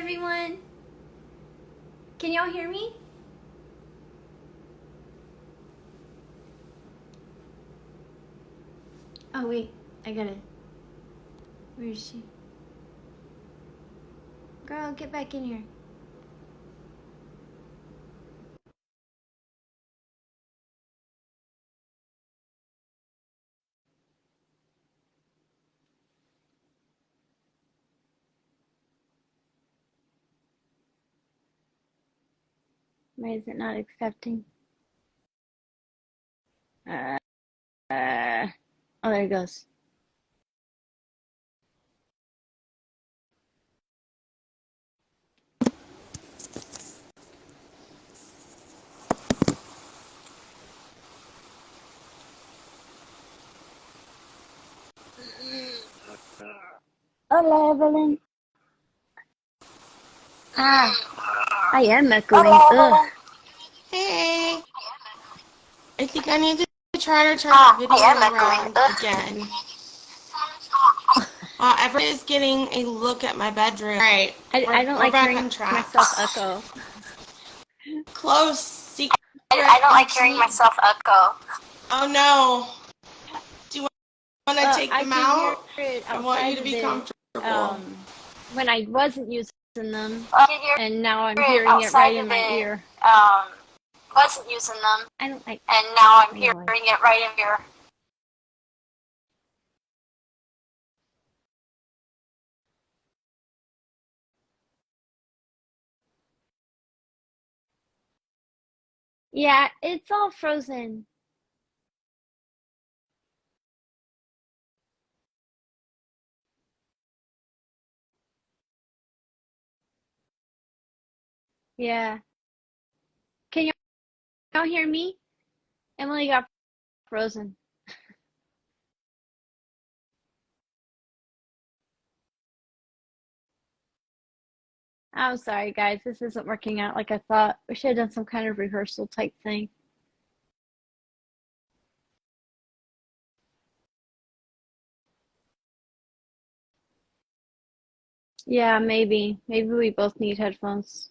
everyone. Can y'all hear me? Oh wait, I got it. Where is she? Girl, get back in here. Why is it not accepting? Oh, there it goes. Hola, Evelyn. I am echoing. Ugh. Hey, I think I need to try to turn the video around again. Everyone is getting a look at my bedroom. All right, I don't like hearing myself echo. Close secret. I don't like hearing myself echo. Oh no. Do you want to take them out? I want you to be comfortable. When I wasn't using them, and now I'm hearing hearing it right in my ear. Wasn't using them. I don't like. And now I'm hearing it right in your. Yeah, it's all frozen. Yeah. Can y'all hear me? Emily got frozen. I'm sorry, guys. This isn't working out like I thought. We should have done some kind of rehearsal type thing. Yeah, maybe. Maybe we both need headphones.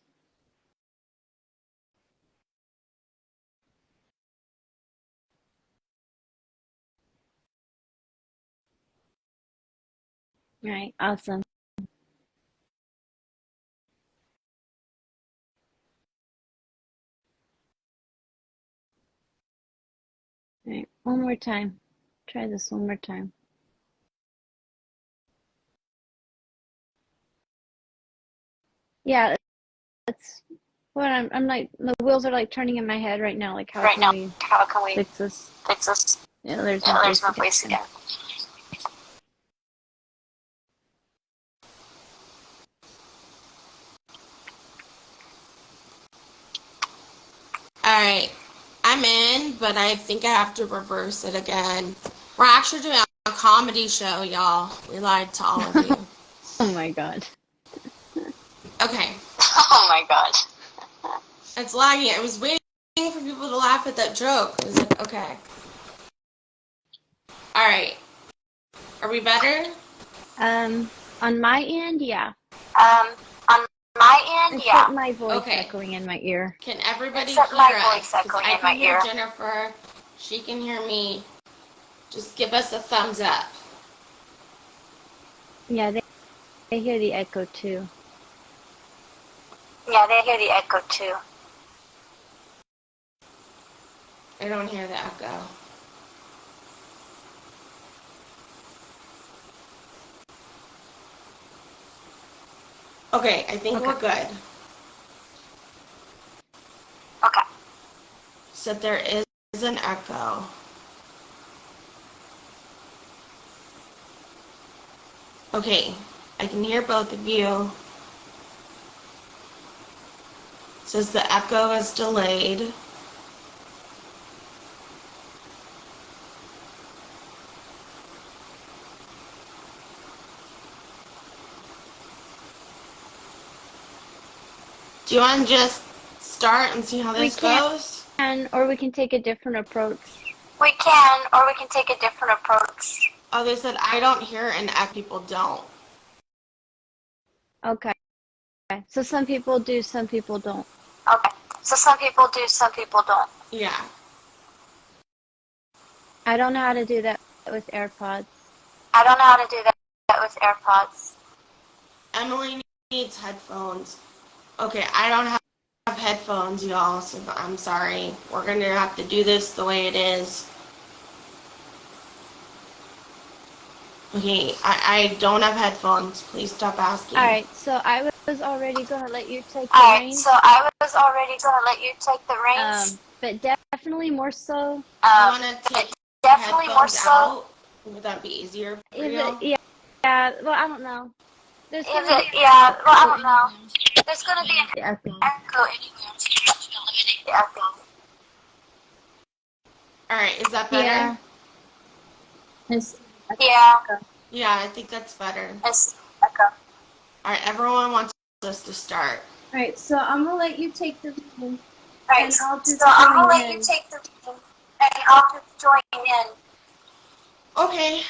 All right, awesome. All right, one more time. Try this one more time. Yeah, that's what I'm like. The wheels are like turning in my head right now. Like, how can we fix this? Yeah, there's my voice again. All right, I'm in, but I think I have to reverse it again. We're actually doing a comedy show, y'all. We lied to all of you. Oh my god. Okay. Oh my god. It's lagging. I was waiting for people to laugh at that joke. I was like, okay. All right. Are we better? On my end, yeah. On my end, Except yeah. my voice Okay. echoing in my ear. Can everybody Except hear my us? voice echoing I in my can hear ear. Jennifer. She can hear me. Just give us a thumbs up. Yeah, they hear the echo too. Yeah, they hear the echo too. I don't hear the echo. Okay, I think we're good. Okay. So there is an echo. Okay, I can hear both of you. It says the echo is delayed. Do you want to just start and see how this goes? Or we can take a different approach. We can, or we can take a different approach. Oh, they said I don't hear and people don't. Okay. So some people do, some people don't. Okay. So some people do, some people don't. Yeah. I don't know how to do that with AirPods. I don't know how to do that with AirPods. Emily needs headphones. Okay, I don't have headphones, y'all, so I'm sorry. We're going to have to do this the way it is. Okay, I don't have headphones. Please stop asking. All right, so I was already going to let you take the Alright, reins. so I was already going to let you take the reins. But definitely more so. You want to take Definitely more headphones so. out? Would that be easier for you? Yeah, well, I don't know. There's gonna be Yeah, well, I don't know. There's going to be an echo. echo anywhere, so you have to eliminate the echo. Alright, is that better? Yeah. Yeah, Yeah, I think that's better. it's echo. Alright, everyone wants us to start. All right, so I'm gonna let you take the reins. Alright, And I'll just so I'm going to join let you in. take the reins, and I'll just join in. Okay,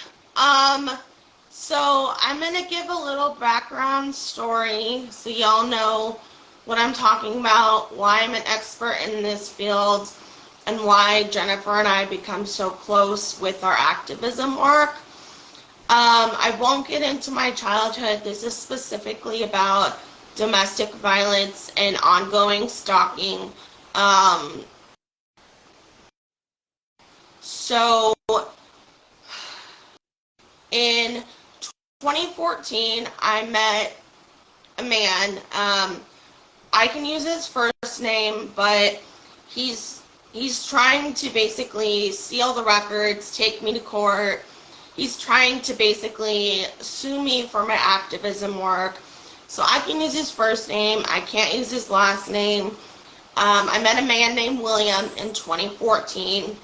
so I'm going to give a little background story so y'all know what I'm talking about, why I'm an expert in this field, and why Jennifer and I become so close with our activism work. I won't get into my childhood. This is specifically about domestic violence and ongoing stalking. So in 2014, I met a man. I can use his first name, but he's trying to basically seal the records, take me to court. He's trying to basically sue me for my activism work. So I can use his first name. I can't use his last name. I met a man named William in 2014.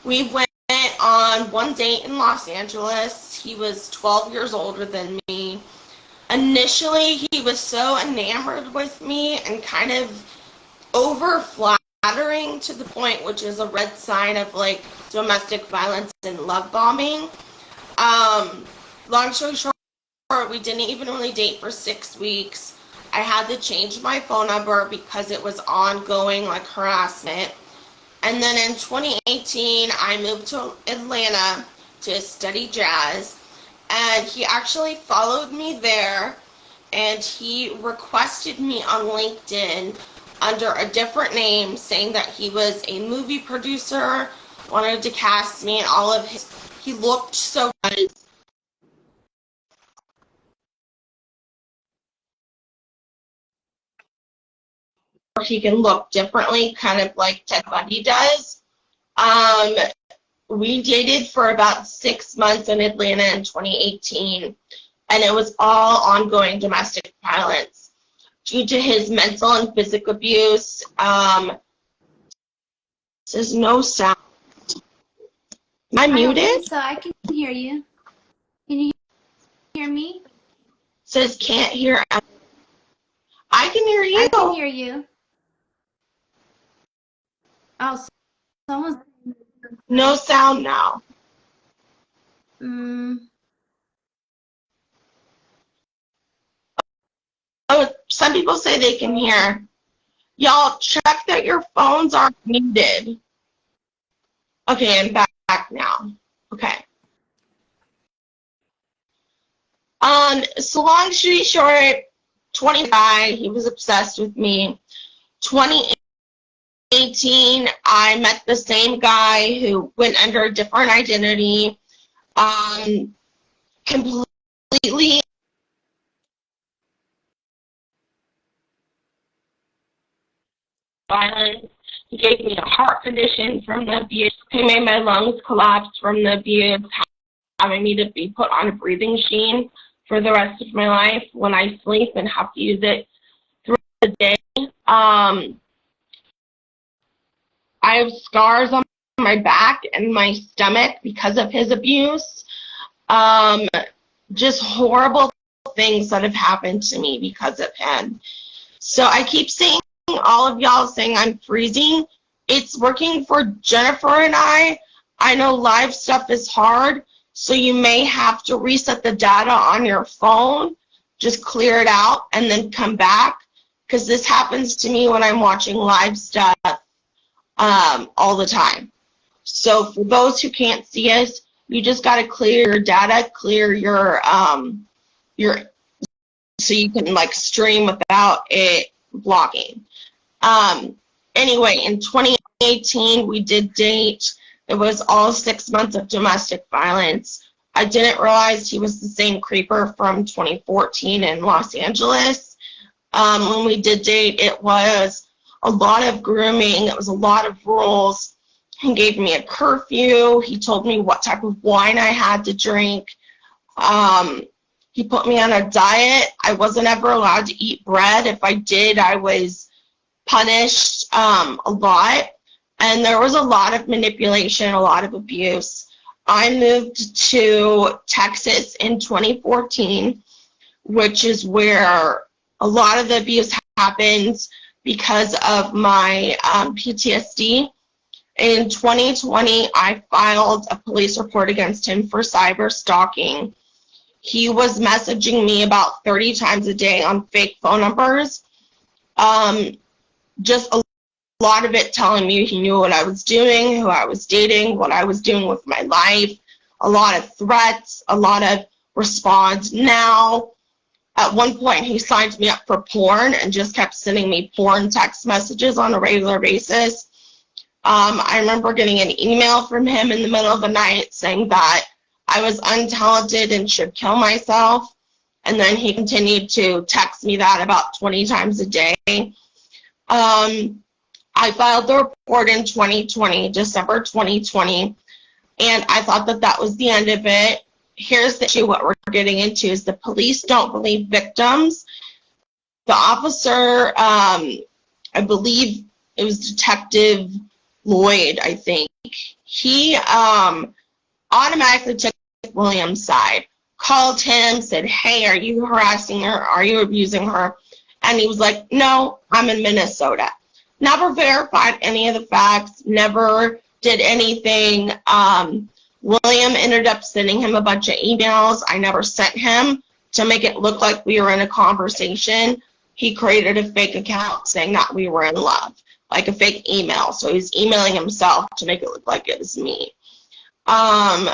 We went on one date in Los Angeles. He was 12 years older than me. Initially, he was so enamored with me and kind of over flattering to the point, which is a red sign of like domestic violence and love bombing. Long story short, we didn't even really date for 6 weeks. I had to change my phone number because it was ongoing like harassment. And then in 2018, I moved to Atlanta to study jazz. And he actually followed me there, and he requested me on LinkedIn under a different name, saying that he was a movie producer, wanted to cast me in all of his. He looked so good. He can look differently, kind of like Ted Bundy does. We dated for about 6 months in Atlanta in 2018, and it was all ongoing domestic violence due to his mental and physical abuse. There's no sound. Am I muted? So I can hear you. Can you hear me? Says can't hear. I can hear you. I can hear you. Oh, someone's. No sound now. Oh, some people say they can hear. Y'all check that your phones aren't muted. Okay, I'm back now. Okay. So long story short, 25, he was obsessed with me. 2018, I met the same guy who went under a different identity. Completely violent. He gave me a heart condition from the abuse. He made my lungs collapse from the abuse, having me to be put on a breathing machine for the rest of my life when I sleep and have to use it throughout the day. I have scars on my back and my stomach because of his abuse. Just horrible things that have happened to me because of him. So I keep seeing all of y'all saying I'm freezing. It's working for Jennifer and I. I know live stuff is hard, so you may have to reset the data on your phone just clear it out and then come back, because this happens to me when I'm watching live stuff all the time. So for those who can't see us, you just got to clear your data, clear your so you can like stream without it blocking. Anyway, in 2018, we did date. It was all 6 months of domestic violence. I didn't realize he was the same creeper from 2014 in Los Angeles. When we did date, it was a lot of grooming. It was a lot of rules. He gave me a curfew. He told me what type of wine I had to drink. He put me on a diet. I wasn't ever allowed to eat bread. If I did, I was punished a lot. And there was a lot of manipulation, a lot of abuse. I moved to Texas in 2014, which is where a lot of the abuse happens because of my PTSD. In 2020, I filed a police report against him for cyber stalking. He was messaging me about 30 times a day on fake phone numbers. Just a lot of it telling me he knew what I was doing, who I was dating, what I was doing with my life, a lot of threats, a lot of respond now. At one point, he signed me up for porn and just kept sending me porn text messages on a regular basis. I remember getting an email from him in the middle of the night saying that I was untalented and should kill myself. And then he continued to text me that about 20 times a day. I filed the report in 2020, December 2020, and I thought that that was the end of it. Here's the issue. What we're getting into is the police don't believe victims. The officer, I believe it was Detective Lloyd, I think, he automatically took William's side, called him, said, hey, are you harassing her? Are you abusing her? And he was like, no, I'm in Minnesota. Never verified any of the facts, never did anything. William ended up sending him a bunch of emails I never sent him to make it look like we were in a conversation. He created a fake account saying that we were in love, like a fake email. So he's emailing himself to make it look like it was me. In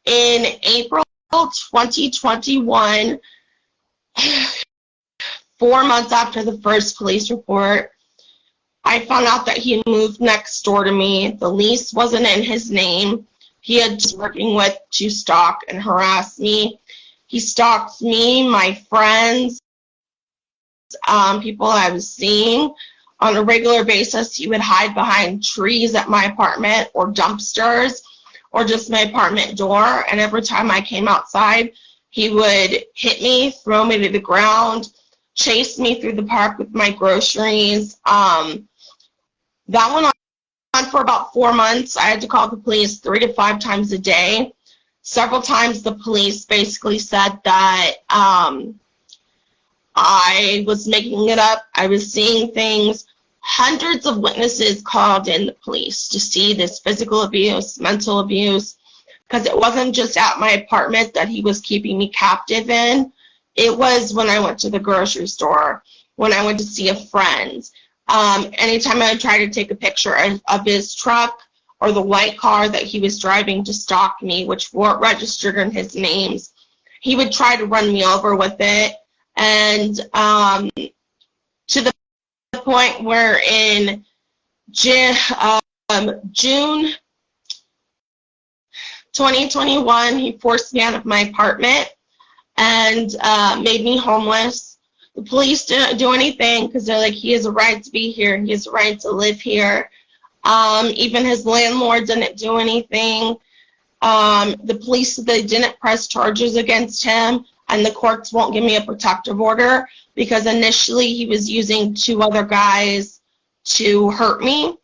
April 2021, 4 months after the first police report, I found out that he moved next door to me. The lease wasn't in his name. He had just working with to stalk and harass me. He stalked me, my friends, people I was seeing on a regular basis. He would hide behind trees at my apartment or dumpsters or just my apartment door. And every time I came outside, he would hit me, throw me to the ground, chase me through the park with my groceries. That went on for about 4 months. I had to call the police 3 to 5 times a day. Several times the police basically said that I was making it up. I was seeing things. Hundreds of witnesses called in the police to see this physical abuse, mental abuse, because it wasn't just at my apartment that he was keeping me captive in. It was when I went to the grocery store, when I went to see a friend. Anytime I would try to take a picture of his truck or the white car that he was driving to stalk me, which weren't registered in his names, he would try to run me over with it. And to the point where in June 2021, he forced me out of my apartment and made me homeless. The police didn't do anything because they're like, he has a right to be here. He has a right to live here. Even his landlord didn't do anything. The police, they didn't press charges against him, and the courts won't give me a protective order because initially he was using 2 other guys to hurt me.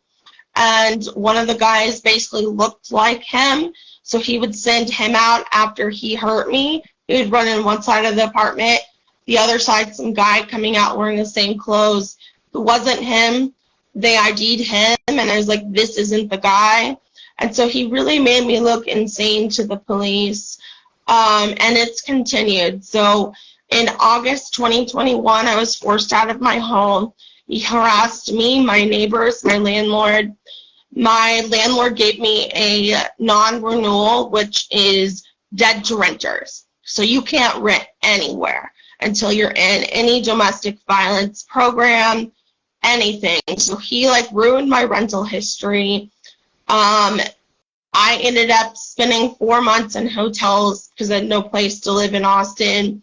And one of the guys basically looked like him, so he would send him out after he hurt me. He would run in one side of the apartment, the other side, some guy coming out wearing the same clothes. It wasn't him. They ID'd him, and I was like, this isn't the guy. And so he really made me look insane to the police, and it's continued. So In August 2021, I was forced out of my home. He harassed me, my neighbors, my landlord. My landlord gave me a non-renewal, which is dead to renters. So you can't rent anywhere until you're in any domestic violence program, anything. So he like ruined my rental history. I ended up spending 4 months in hotels because I had no place to live in Austin,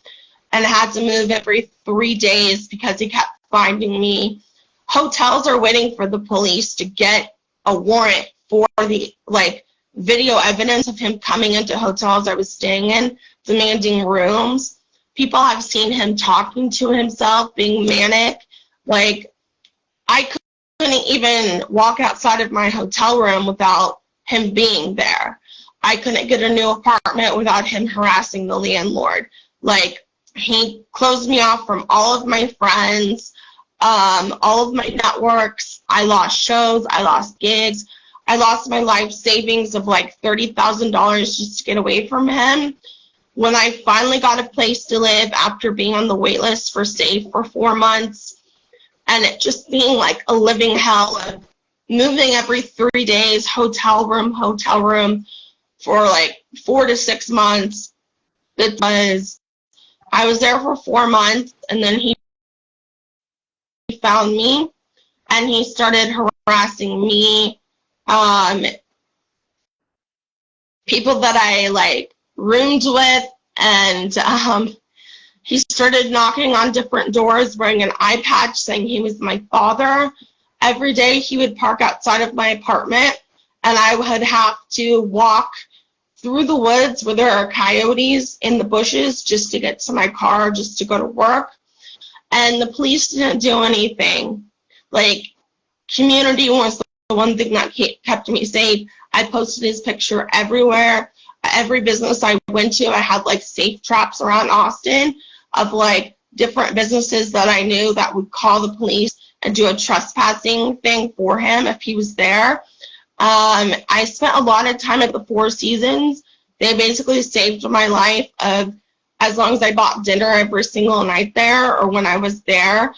and I had to move every 3 days because he kept finding me. Hotels are waiting for the police to get a warrant for the like video evidence of him coming into hotels I was staying in, demanding rooms. People have seen him talking to himself, being manic. Like, I couldn't even walk outside of my hotel room without him being there. I couldn't get a new apartment without him harassing the landlord. Like, he closed me off from all of my friends, all of my networks. I lost shows, I lost gigs, I lost my life savings of like $30,000 just to get away from him. When I finally got a place to live after being on the wait list for SAFE for 4 months, and it just being like a living hell of moving every 3 days, hotel room, for like 4 to 6 months. I was there for 4 months, and then he found me, and he started harassing me, people that I like roomed with, and he started knocking on different doors wearing an eye patch saying he was my father. Every day he would park outside of my apartment, and I would have to walk through the woods where there are coyotes in the bushes just to get to my car, just to go to work. And the police didn't do anything. Like, community was the one thing that kept me safe. I posted his picture everywhere. Every business I went to, I had like safe traps around Austin of like different businesses that I knew that would call the police and do a trespassing thing for him if he was there. I spent a lot of time at the Four Seasons. They basically saved my life of, as long as I bought dinner every single night there or when I was there,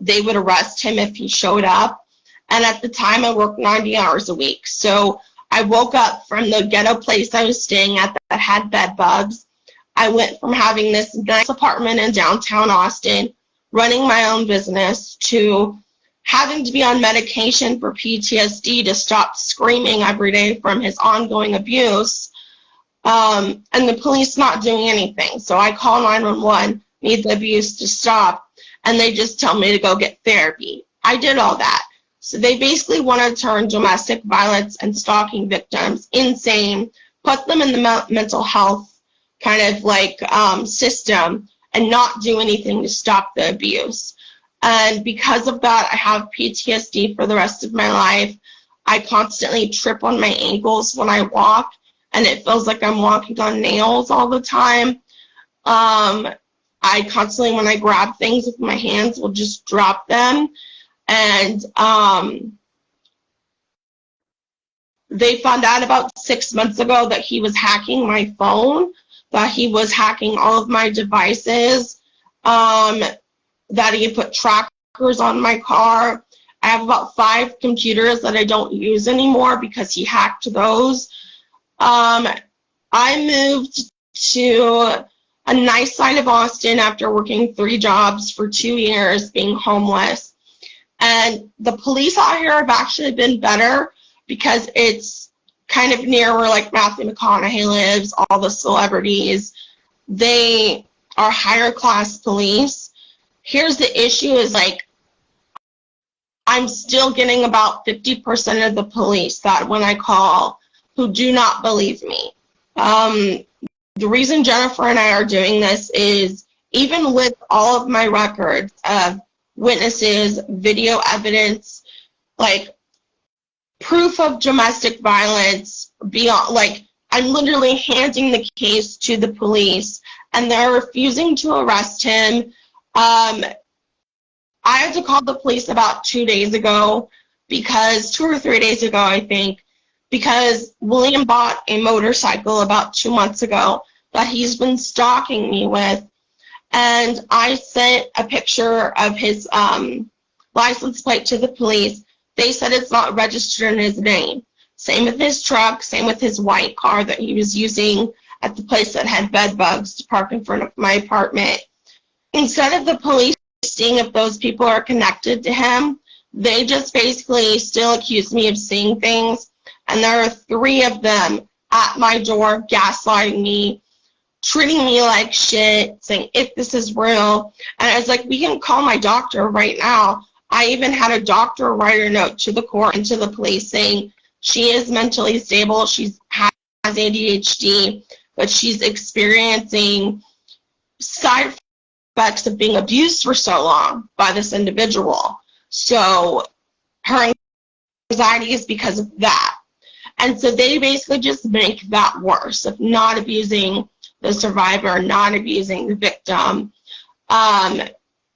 they would arrest him if he showed up. And at the time, I worked 90 hours a week. So I woke up from the ghetto place I was staying at that had bed bugs. I went from having this nice apartment in downtown Austin, running my own business, to having to be on medication for PTSD to stop screaming every day from his ongoing abuse, and the police not doing anything. So I call 911, need the abuse to stop, and they just tell me to go get therapy. I did all that. So they basically want to turn domestic violence and stalking victims insane, put them in the mental health kind of like system, and not do anything to stop the abuse. And because of that, I have PTSD for the rest of my life. I constantly trip on my ankles when I walk, and it feels like I'm walking on nails all the time. I constantly, when I grab things with my hands, will just drop them. And they found out about 6 months ago that he was hacking my phone, that he was hacking all of my devices, that he had put trackers on my car. I have about 5 computers that I don't use anymore because he hacked those. I moved to a nice side of Austin after working 3 jobs for 2 years, being homeless. And the police out here have actually been better because it's kind of near where like Matthew McConaughey lives, all the celebrities. They are higher class police. Here's the issue is like, I'm still getting about 50% of the police that when I call who do not believe me. The reason Jennifer and I are doing this is even with all of my records of witnesses, video evidence, like proof of domestic violence, beyond, like I'm literally handing the case to the police and they're refusing to arrest him. I had to call the police about 2 days ago because 2 or 3 days ago, I think, because William bought a motorcycle about 2 months ago that he's been stalking me with. and I sent a picture of his license plate to the police. They said it's not registered in his name. Same with his truck, same with his white car that he was using at the place that had bed bugs to park in front of my apartment. Instead of the police seeing if those people are connected to him, they just basically still accuse me of seeing things. And there are 3 of them at my door gaslighting me, treating me like shit, saying if this is real. And I was like, we can call my doctor right now. I even had a doctor write a note to the court and to the police saying she is mentally stable, she has ADHD, but she's experiencing side effects of being abused for so long by this individual. So her anxiety is because of that. And so they basically just make that worse of not abusing the survivor, not abusing the victim. And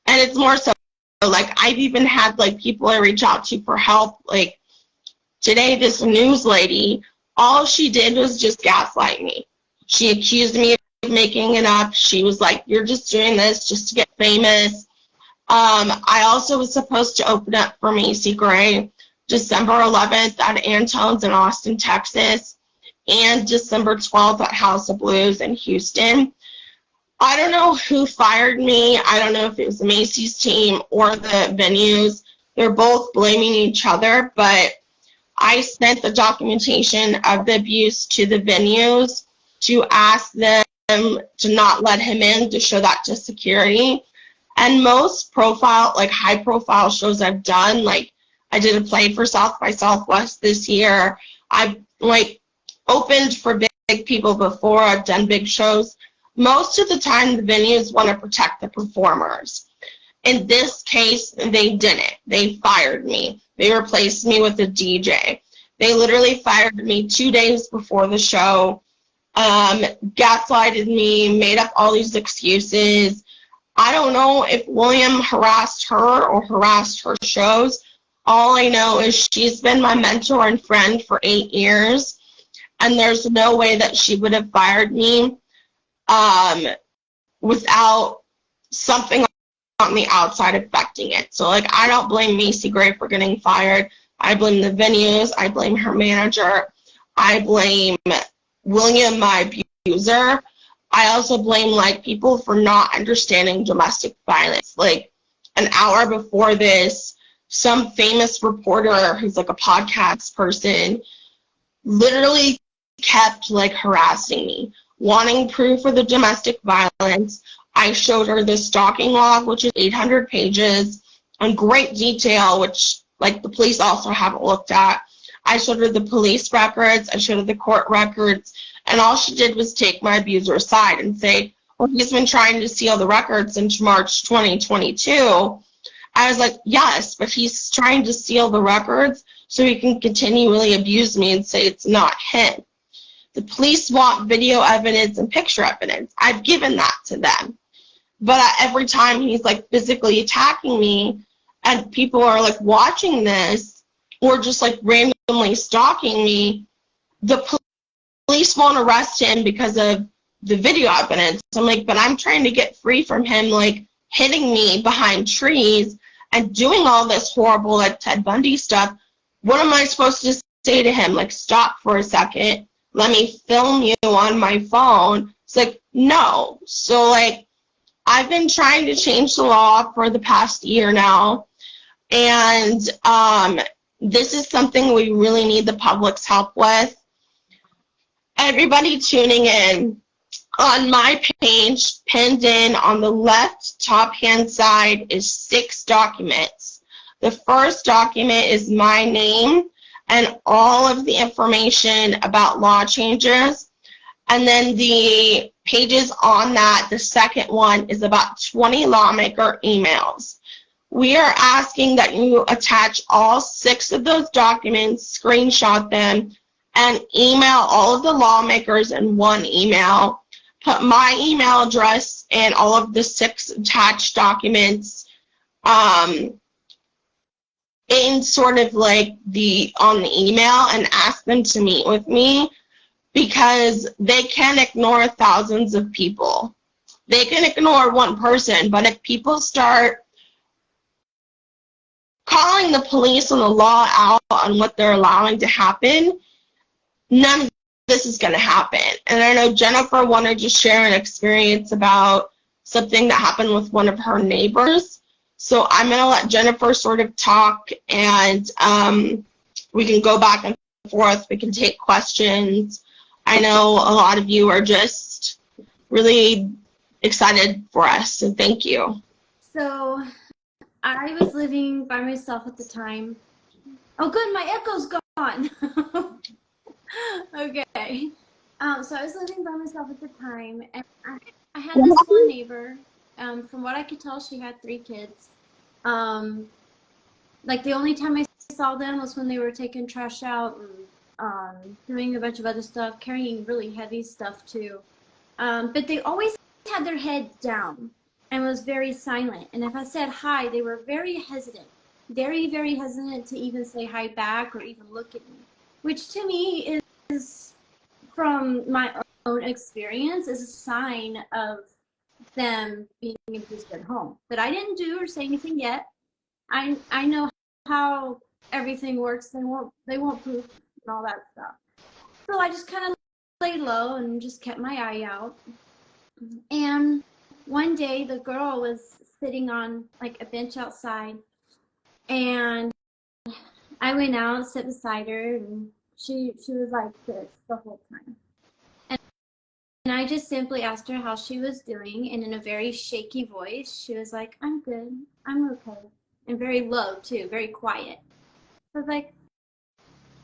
it's more so, like, I've even had, like, people I reach out to for help. Like, today, this news lady, all she did was just gaslight me. She accused me of making it up. She was like, you're just doing this just to get famous. I also was supposed to open up for Macy Gray December 11th at Antone's in Austin, Texas, and December 12th at House of Blues in Houston. I don't know who fired me. I don't know if it was the Macy's team or the venues. They're both blaming each other, but I sent the documentation of the abuse to the venues to ask them to not let him in, to show that to security. And most high-profile shows I've done, like I did a play for South by Southwest this year. I've, opened for big people before. I've done big shows. Most of the time, the venues want to protect the performers. In this case, they didn't. They fired me. They replaced me with a DJ. They literally fired me 2 days before the show, gaslighted me, made up all these excuses. I don't know if William harassed her or harassed her shows. All I know is she's been my mentor and friend for 8 years, and there's no way that she would have fired me without something on the outside affecting it. So, I don't blame Macy Gray for getting fired. I blame the venues. I blame her manager. I blame William, my abuser. I also blame, people for not understanding domestic violence. An hour before this, some famous reporter who's, a podcast person literally kept, harassing me, wanting proof of the domestic violence. I showed her the stalking log, which is 800 pages, in great detail, which, the police also haven't looked at. I showed her the police records. I showed her the court records. And all she did was take my abuser aside and say, well, he's been trying to steal the records since March 2022. I was like, yes, but he's trying to steal the records so he can continually abuse me and say it's not him. The police want video evidence and picture evidence. I've given that to them. But every time he's, physically attacking me and people are, watching this or just, randomly stalking me, the police won't arrest him because of the video evidence. I'm like, but I'm trying to get free from him, hitting me behind trees and doing all this horrible, Ted Bundy stuff. What am I supposed to say to him? Stop for a second. Let me film you on my phone. It's no. So, I've been trying to change the law for the past year now. And this is something we really need the public's help with. Everybody tuning in, on my page, pinned in on the left top-hand side is 6 documents. The first document is my name and all of the information about law changes. And then the pages on that, the second one, is about 20 lawmaker emails. We are asking that you attach all 6 of those documents, screenshot them, and email all of the lawmakers in one email. Put my email address and all of the 6 attached documents in sort of on the email and ask them to meet with me, because they can ignore thousands of people. they can ignore one person, but if people start calling the police and the law out on what they're allowing to happen, none of this is going to happen. And I know Jennifer wanted to share an experience about something that happened with one of her neighbors. So I'm going to let Jennifer sort of talk, and we can go back and forth. We can take questions. I know a lot of you are just really excited for us, so thank you. So I was living by myself at the time. Oh, good, my echo's gone. Okay. So I was living by myself at the time, and I had this one neighbor. From what I could tell, she had 3 kids. Like the only time I saw them was when they were taking trash out and doing a bunch of other stuff, carrying really heavy stuff too. But they always had their head down and was very silent. And if I said hi, they were very hesitant, very, very hesitant to even say hi back or even look at me, which to me is, from my own experience, is a sign of them being abused at home. But I didn't do or say anything yet. I know how everything works. They won't proof and all that stuff. So I just kind of laid low and just kept my eye out. And one day the girl was sitting on like a bench outside, and I went out, sat beside her, and she was like this the whole time. And I just simply asked her how she was doing, and in a very shaky voice, she was like, "I'm good, I'm okay," and very low too, very quiet. I was like,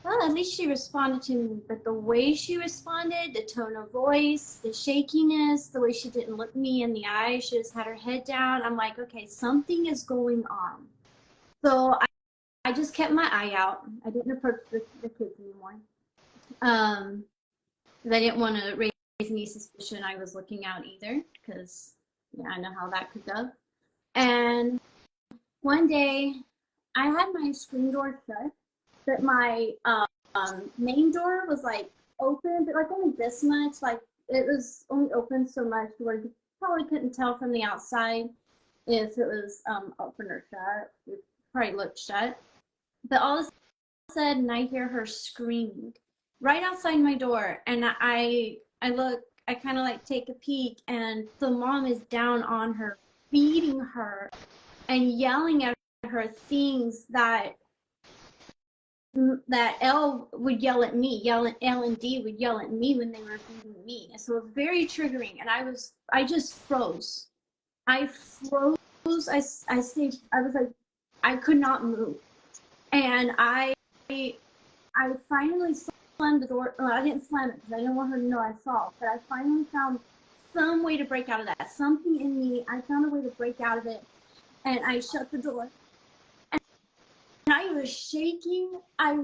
well, at least she responded to me, but the way she responded, the tone of voice, the shakiness, the way she didn't look me in the eye, she just had her head down. I'm like, okay, something is going on. So I just kept my eye out. I didn't approach the kids anymore. I didn't want to raise any suspicion I was looking out either, because yeah, I know how that could go. And one day, I had my screen door shut, but my main door was like open, but like only this much. Like it was only open so much where you probably couldn't tell from the outside if it was open or shut. It probably looked shut. But all of a sudden, I hear her screaming right outside my door, and I look. I kind of like take a peek, and the mom is down on her, beating her and yelling at her things that L would yell at me, L and D would yell at me when they were beating me. And so it was very triggering, and I just froze. I froze. I stayed. I was like, I could not move, and I finally slammed the door. Well, I didn't slam it because I didn't want her to know I saw. But I finally found some way to break out of that. Something in me. I found a way to break out of it, and I shut the door. And I was shaking. I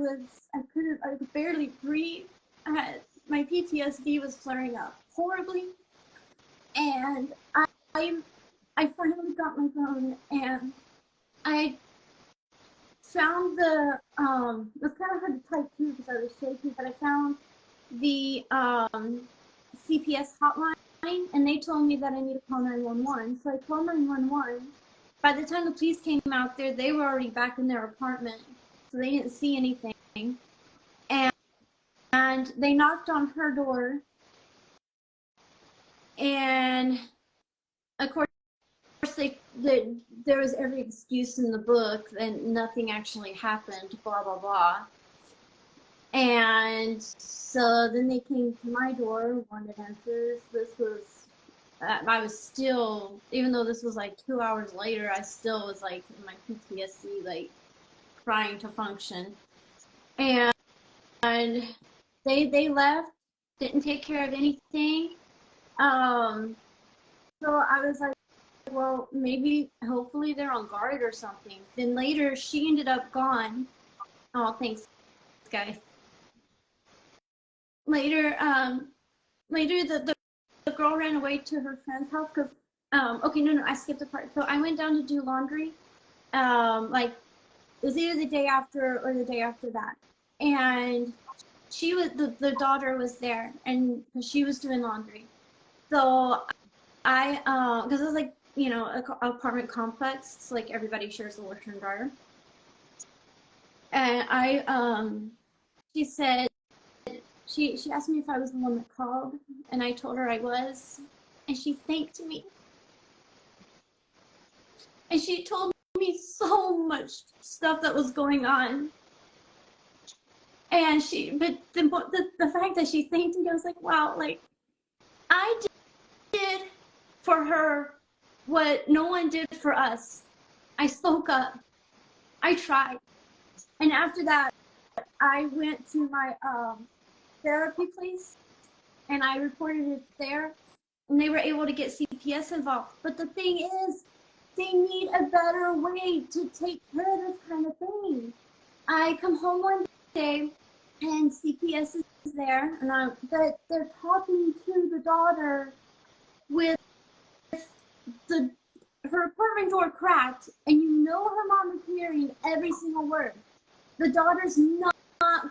could barely breathe. My PTSD was flaring up horribly. And I finally got my phone, and I found it was kind of hard to type too because I was shaking, but I found the CPS hotline, and they told me that I need to call 911. So I called 911. By the time the police came out there, they were already back in their apartment, so they didn't see anything. And they knocked on her door, and of course, there was every excuse in the book, and nothing actually happened, blah, blah, blah. And so then they came to my door, wanted answers. I was still, even though this was like 2 hours later, I still was like in my PTSD, like trying to function. And they left, didn't take care of anything. So I was like, well, maybe, hopefully they're on guard or something. Then later, she ended up gone. Oh, thanks, guys. Later, the girl ran away to her friend's house because, okay, no, I skipped a part. So I went down to do laundry. Like, it was either the day after or the day after that. And the daughter was there, and she was doing laundry. So because it's like, you know, a apartment complex, it's like everybody shares a washer and dryer. And she said, she asked me if I was the one that called, and I told her I was, and she thanked me. And she told me so much stuff that was going on. And but the fact that she thanked me, I was like, wow, like, I did for her what no one did for us. I spoke up. I tried. And after that, I went to my therapy place, and I reported it there, and they were able to get CPS involved. But the thing is, they need a better way to take care of this kind of thing. I come home one day, and CPS is there, and but they're talking to the daughter with her apartment door cracked, and you know her mom is hearing every single word. The daughter's not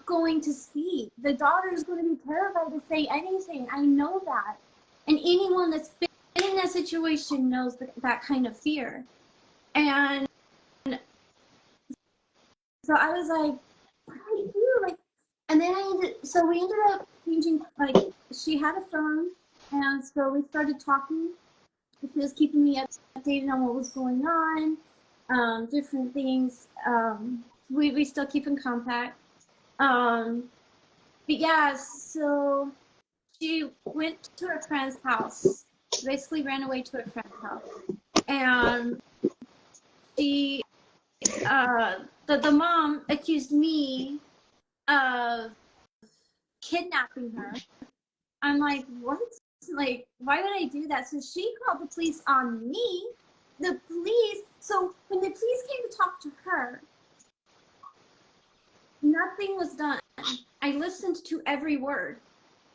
going to speak. The daughter is going to be terrified to say anything. I know that. And anyone that's been in that situation knows that kind of fear. And so I was like, what do I do? Like, and then we ended up changing, like, she had a phone, and so we started talking. She was keeping me updated on what was going on, different things. We still keep in contact. But yeah, so she went to her friend's house, basically ran away to her friend's house. And she, the mom accused me of kidnapping her. I'm like, what? Like, why would I do that? So she called the police on me. The police, so when the police came to talk to her, nothing was done. I listened to every word.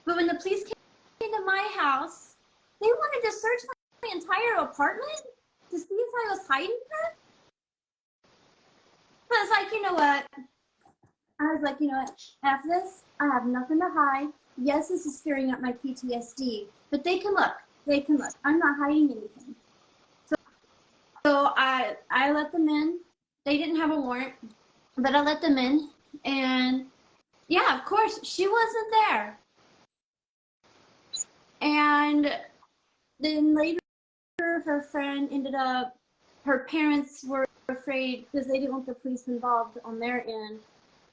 But when the police came to my house, they wanted to search my entire apartment to see if I was hiding her. But it's like, you know what? I was like, you know what? F this. I have nothing to hide. Yes, this is stirring up my PTSD, but they can look. They can look. I'm not hiding anything. So I let them in. They didn't have a warrant, but I let them in. And yeah, of course, she wasn't there. And then later, her friend ended up, her parents were afraid because they didn't want the police involved on their end.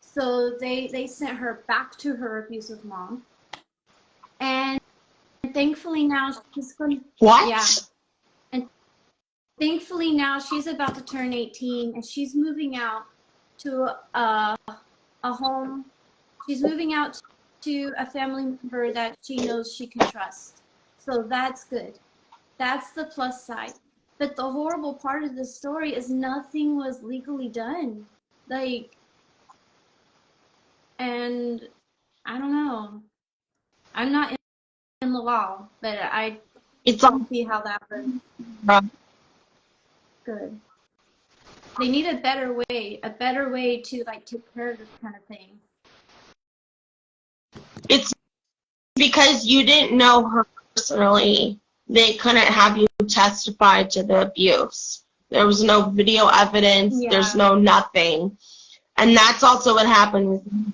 So they sent her back to her abusive mom. And thankfully now she's going. What? Yeah. And thankfully now she's about to turn 18, and she's moving out to a home. She's moving out to a family member that she knows she can trust. So that's good. That's the plus side. But the horrible part of the story is nothing was legally done. Like, and I don't know. I'm not in the law, but I don't see how that would. Good. They need a better way to, like, take care of this kind of thing. It's because you didn't know her personally. They couldn't have you testify to the abuse. There was no video evidence. Yeah. There's no nothing. And that's also what happened,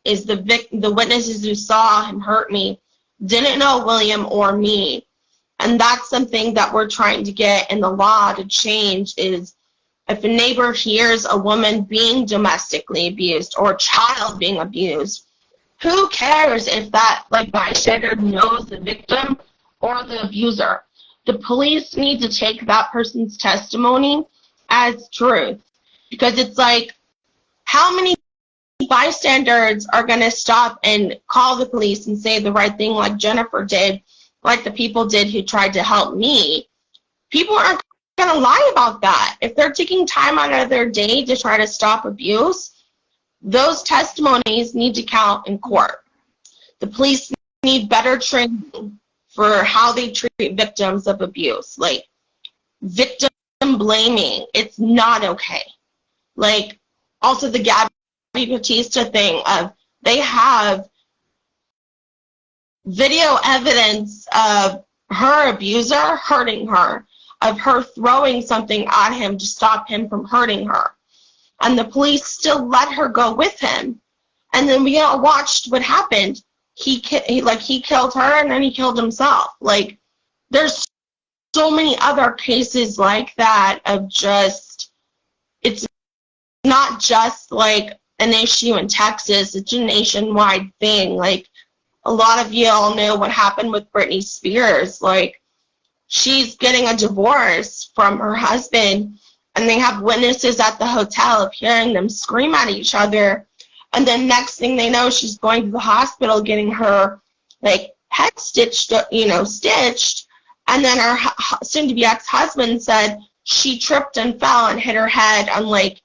is the witnesses who saw him hurt me didn't know William or me. And that's something that we're trying to get in the law to change, is if a neighbor hears a woman being domestically abused or a child being abused, who cares if that, like, bystander knows the victim or the abuser? The police need to take that person's testimony as truth. Because it's like, how many bystanders are going to stop and call the police and say the right thing like Jennifer did, like the people did who tried to help me? People aren't going to lie about that. If they're taking time out of their day to try to stop abuse, those testimonies need to count in court. The police need better training for how they treat victims of abuse. Like, victim blaming, it's not okay. Like, also the Gabby Batista thing of, they have video evidence of her abuser hurting her, of her throwing something at him to stop him from hurting her. And the police still let her go with him. And then we all watched what happened. He killed her, and then he killed himself. Like, there's so many other cases like that of just, it's not just like an issue in Texas, it's a nationwide thing. Like, a lot of you all know what happened with Britney Spears. Like, she's getting a divorce from her husband, and they have witnesses at the hotel of hearing them scream at each other. And then next thing they know, she's going to the hospital getting her, like, head stitched. And then her soon-to-be ex-husband said she tripped and fell and hit her head on, like,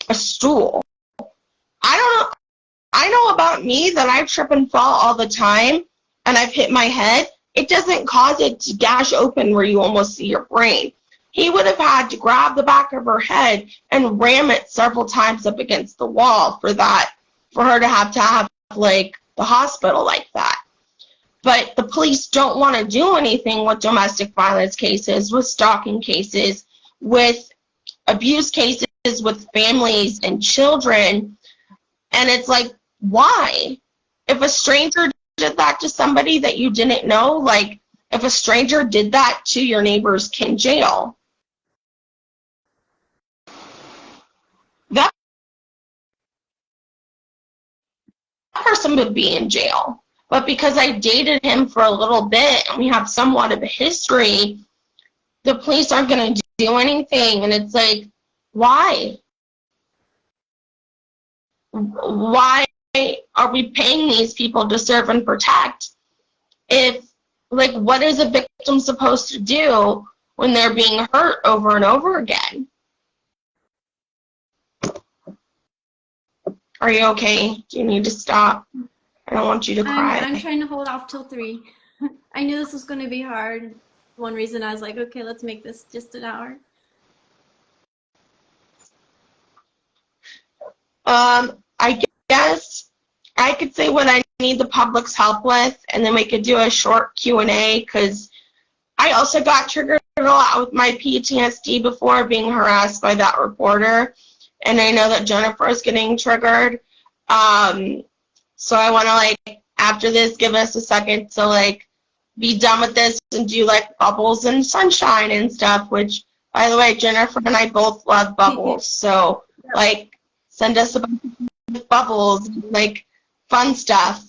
a stool. I know about me that I trip and fall all the time, and I've hit my head. It doesn't cause it to gash open where you almost see your brain. He would have had to grab the back of her head and ram it several times up against the wall for her to have, like, the hospital like that. But the police don't want to do anything with domestic violence cases, with stalking cases, with abuse cases, with families and children. And it's like, why? If a stranger did that to somebody that you didn't know, like, if a stranger did that to your neighbor's in jail, that person would be in jail. But because I dated him for a little bit and we have somewhat of a history, the police aren't going to do anything. And it's like, why? Why are we paying these people to serve and protect if, like, what is a victim supposed to do when they're being hurt over and over again? Are you okay? Do you need to stop? I don't want you to cry. I'm trying to hold off till 3. I knew this was going to be hard. One reason I was like, okay, let's make this just an hour. I guess I could say what I need the public's help with, and then we could do a short Q&A, because I also got triggered a lot with my PTSD before being harassed by that reporter, and I know that Jennifer is getting triggered. So I want to, like, after this, give us a second to, like, be done with this and do, like, bubbles and sunshine and stuff, which, by the way, Jennifer and I both love bubbles. So, like, send us a bunch of bubbles, like, fun stuff.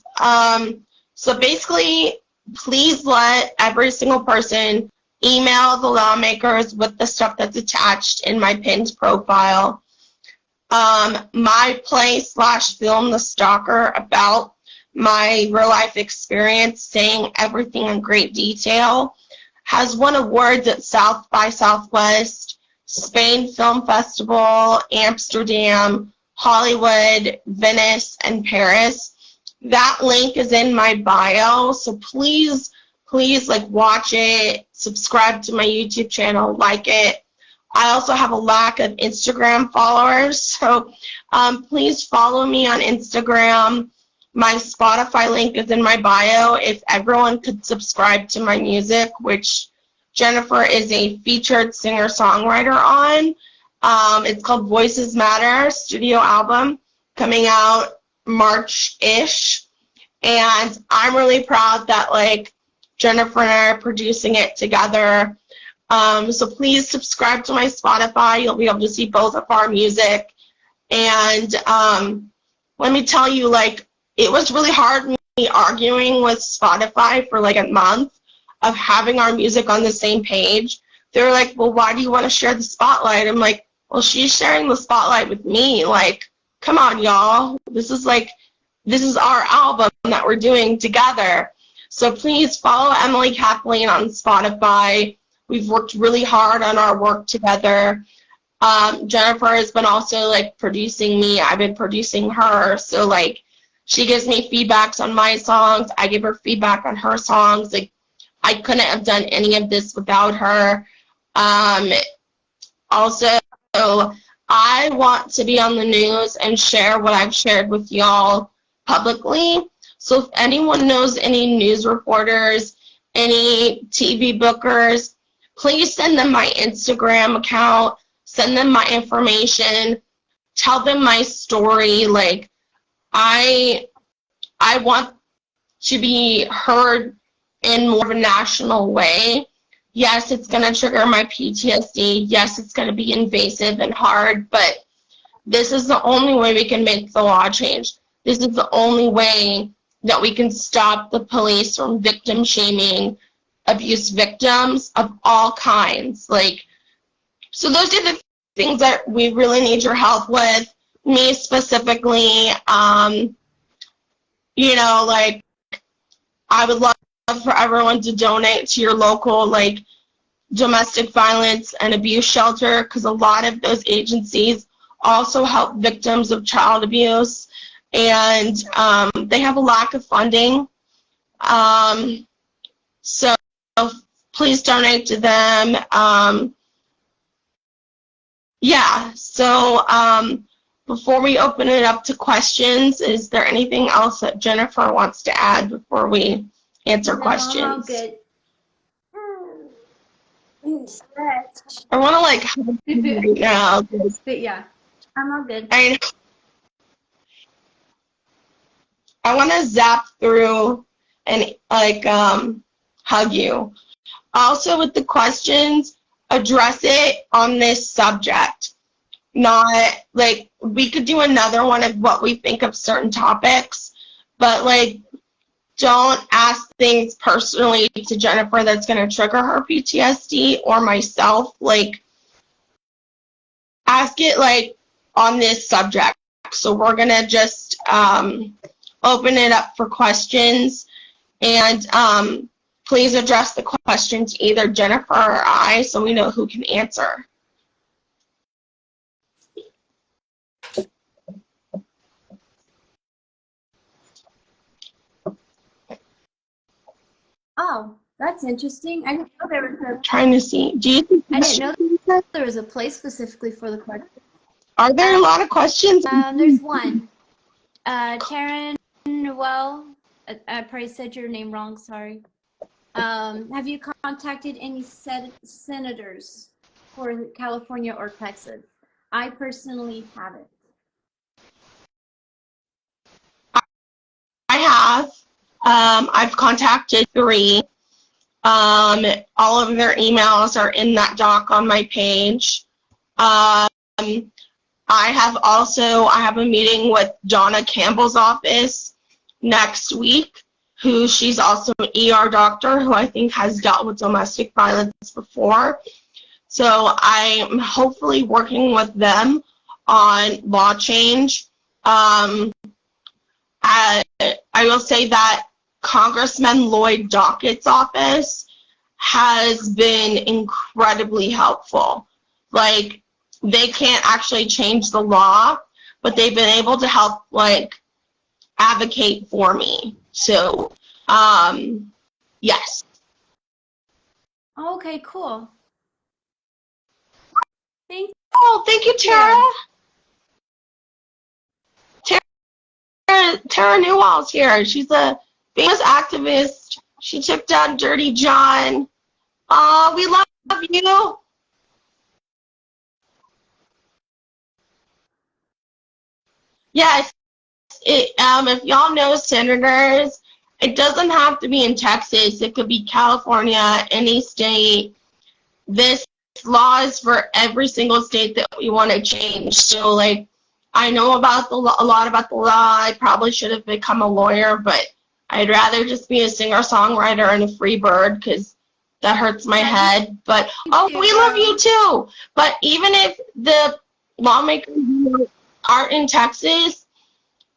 So basically, please let every single person email the lawmakers with the stuff that's attached in my pinned profile. My play/film The Stalker about my real life experience, saying everything in great detail, has won awards at South by Southwest, Spain Film Festival, Amsterdam, Hollywood, Venice, and Paris. That link is in my bio, so please, like, watch it, subscribe to my YouTube channel, like it. I also have a lack of Instagram followers, so please follow me on Instagram. My Spotify link is in my bio. If everyone could subscribe to my music, which Jennifer is a featured singer-songwriter on. It's called Voices Matter, studio album, coming out March-ish. And I'm really proud that, like, Jennifer and I are producing it together. So please subscribe to my Spotify. You'll be able to see both of our music. And let me tell you, like, it was really hard me arguing with Spotify for like a month of having our music on the same page. They were like, well, why do you want to share the spotlight? I'm like, well, she's sharing the spotlight with me. Like, come on, y'all. This is our album that we're doing together. So please follow Emily Kathleen on Spotify. We've worked really hard on our work together. Jennifer has been also, like, producing me. I've been producing her. So, like, she gives me feedbacks on my songs. I give her feedback on her songs. Like, I couldn't have done any of this without her. Also, I want to be on the news and share what I've shared with y'all publicly. So if anyone knows any news reporters, any TV bookers, please send them my Instagram account, send them my information, tell them my story. Like, I want to be heard in more of a national way. Yes, it's going to trigger my PTSD. Yes, it's going to be invasive and hard, but this is the only way we can make the law change. This is the only way that we can stop the police from victim shaming abuse victims of all kinds. Like, so those are the things that we really need your help with. Me specifically, you know, like, I would love for everyone to donate to your local, like, domestic violence and abuse shelter, because a lot of those agencies also help victims of child abuse, and they have a lack of funding. So please donate to them. Yeah, so before we open it up to questions, is there anything else that Jennifer wants to add before we answer questions? I'm all good. I want to, like, hug you now. But yeah, I'm all good. I want to zap through and, like, hug you. Also, with the questions, address it on this subject. Not, like, we could do another one of what we think of certain topics, but, like, don't ask things personally to Jennifer that's going to trigger her PTSD or myself. Like, ask it, like, on this subject. So we're going to just open it up for questions, and please address the question to either Jennifer or I so we know who can answer. Oh, that's interesting. I didn't know there was a. Trying to see. Do you think I didn't know there was a place specifically for the question. Are there a lot of questions? There's one. Karen Noel, I probably said your name wrong, sorry. Have you contacted any senators for California or Texas? I personally haven't. I have. I've contacted 3. All of their emails are in that doc on my page. I have a meeting with Donna Campbell's office next week, she's also an ER doctor who I think has dealt with domestic violence before. So I'm hopefully working with them on law change. I will say that Congressman Lloyd Dockett's office has been incredibly helpful. Like, they can't actually change the law, but they've been able to help, like, advocate for me. So, yes. Okay, cool. Thank Thank you, Tara. Tara Newall's here. She's a famous activist. She took down Dirty John. We love you. Yes. If y'all know senators, it doesn't have to be in Texas. It could be California, any state. This law is for every single state that we want to change. So, like, I know about a lot about the law. I probably should have become a lawyer, but I'd rather just be a singer-songwriter and a free bird because that hurts my head. But, we love you too. But even if the lawmakers aren't in Texas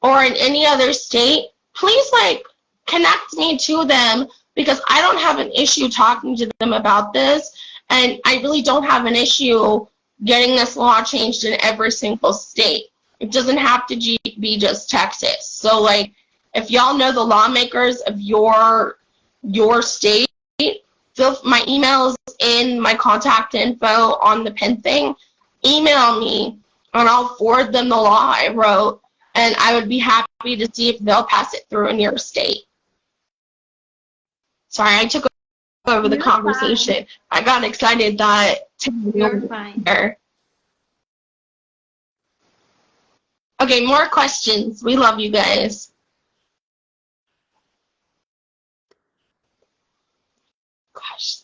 or in any other state, please, like, connect me to them, because I don't have an issue talking to them about this, and I really don't have an issue getting this law changed in every single state. It doesn't have to be just Texas. So, like, if y'all know the lawmakers of your state, my email is in my contact info on the pin thing. Email me, and I'll forward them the law I wrote, and I would be happy to see if they'll pass it through in your state. Sorry, I took over the You're conversation. fine. I got excited that You're fine. there. Okay, more questions. We love you guys. Gosh.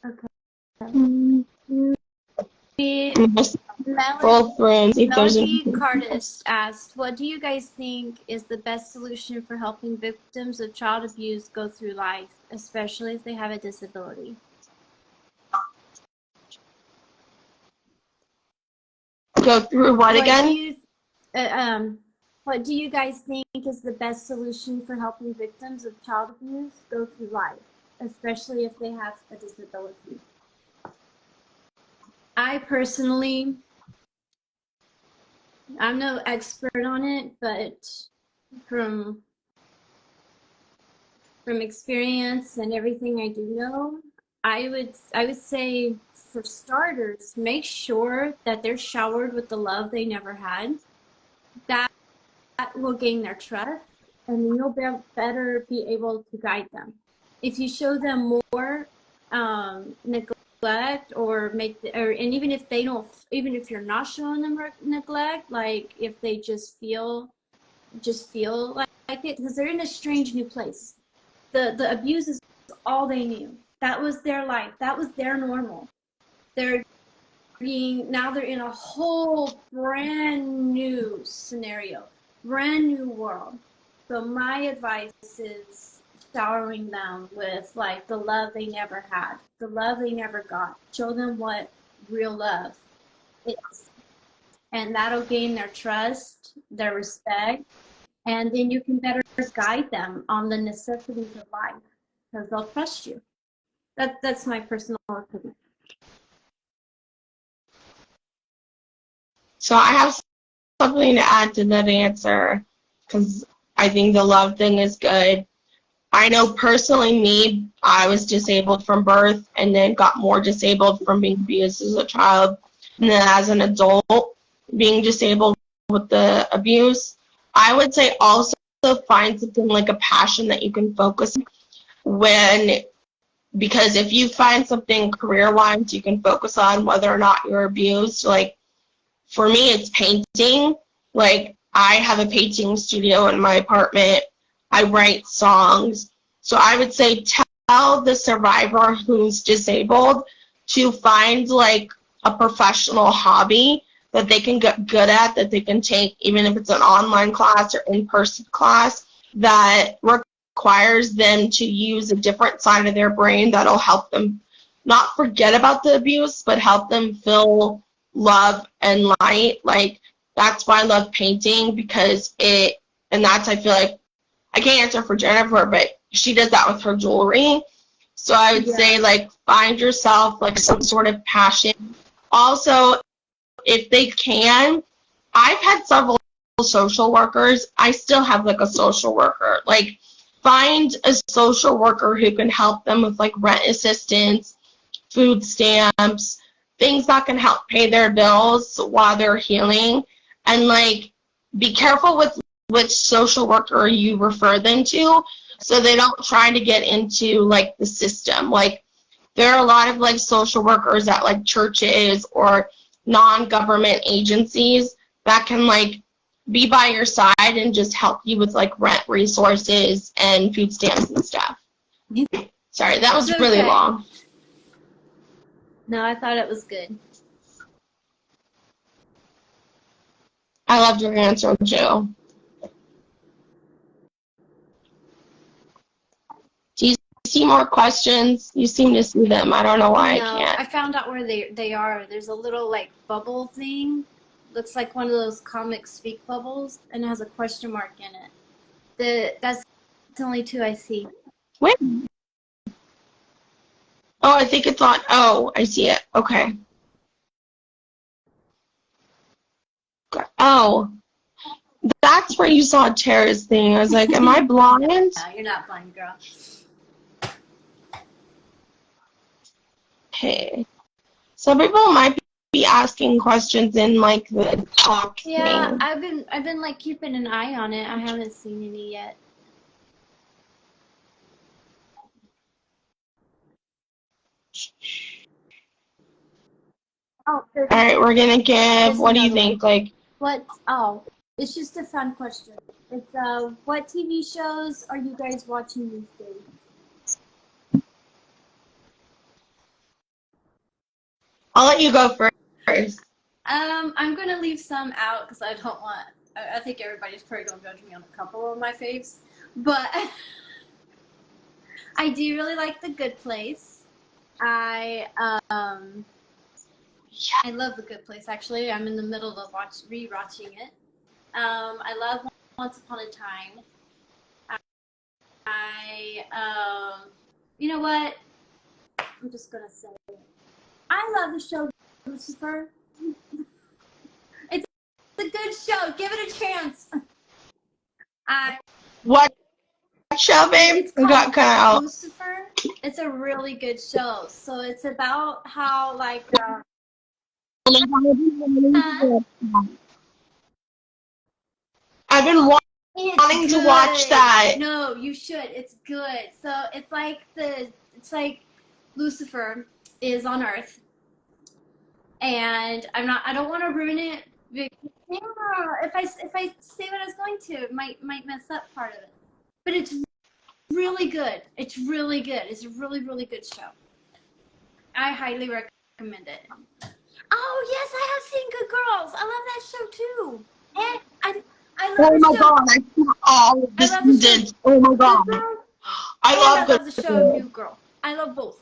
Okay. Roll through and see if there's Melody anything. Cardis asked, what do you guys think is the best solution for helping victims of child abuse go through life, especially if they have a disability? Go through what again? What do you guys think is the best solution for helping victims of child abuse go through life, especially if they have a disability? I personally, I'm no expert on it, but from experience and everything I do know, I would say, for starters, make sure that they're showered with the love they never had. That will gain their trust, and then you'll better be able to guide them. If you show them more neglect, and even if they don't, even if you're not showing them neglect, like if they just feel like it, because they're in a strange new place. The abuse is all they knew. That was their life. That was their normal. Now they're in a whole brand new scenario, brand new world. So my advice is showering them with like the love they never had, the love they never got. Show them what real love is. And that'll gain their trust, their respect, and then you can better guide them on the necessities of life because they'll trust you. That's my personal opinion. So I have something to add to that answer because I think the love thing is good. I know personally me, I was disabled from birth and then got more disabled from being abused as a child. And then as an adult, being disabled with the abuse, I would say also find something like a passion that you can focus on because if you find something career-wise you can focus on whether or not you're abused. Like for me, it's painting. Like I have a painting studio in my apartment. I write songs. So I would say tell the survivor who's disabled to find like a professional hobby that they can get good at, that they can take, even if it's an online class or in-person class, that requires them to use a different side of their brain that'll help them not forget about the abuse, but help them feel love and light. Like that's why I love painting, because I feel like, I can't answer for Jennifer, but she does that with her jewelry. So I would say like find yourself like some sort of passion. Also, if they can, I've had several social workers. I still have like a social worker. Like find a social worker who can help them with like rent assistance, food stamps, things that can help pay their bills while they're healing. And like be careful with which social worker you refer them to so they don't try to get into like the system. Like there are a lot of like social workers at like churches or non-government agencies that can like be by your side and just help you with like rent resources and food stamps and stuff. Sorry, that was really long. No, I thought it was good. I loved your answer, Joe. Do you see more questions? You seem to see them. I don't know why I can't. I found out where they are. There's a little like bubble thing. Looks like one of those comic speak bubbles, and it has a question mark in it. That's the only two I see. Wait. Oh, I think it's on. Oh, I see it. Okay. Oh, that's where you saw Tara's thing. I was like, am I blind? No, you're not blind, girl. Okay. Some people might be asking questions in like the talk thing. I've been like keeping an eye on it. I haven't seen any yet. Oh, All right, we're gonna give. there's What do you another one. think? Like, What? Oh, it's just a fun question. It's what TV shows are you guys watching these days? I'll let you go first. I'm gonna leave some out because I don't want. I think everybody's probably gonna judge me on a couple of my faves, but I do really like The Good Place. I I love The Good Place. Actually, I'm in the middle of rewatching it. I love Once Upon a Time. You know what? I'm just gonna say it. I love the show Lucifer. It's a good show. Give it a chance. I What show, babe? It's We got called cut out. Lucifer. It's a really good show. So it's about how like I've been wanting to watch that. No, you should. It's good. So it's like Lucifer is on Earth, and I don't want to ruin it. Because, yeah, if I say what I was going to, it might mess up part of it. But it's really good. It's really good. It's a really good show. I highly recommend it. Oh yes, I have seen Good Girls. I love that show too. And I love Oh the my show. god, I saw all of the I love the show seasons. Oh my Good god. Girl, I and love I love the Good show Girl. New Girl. I love both.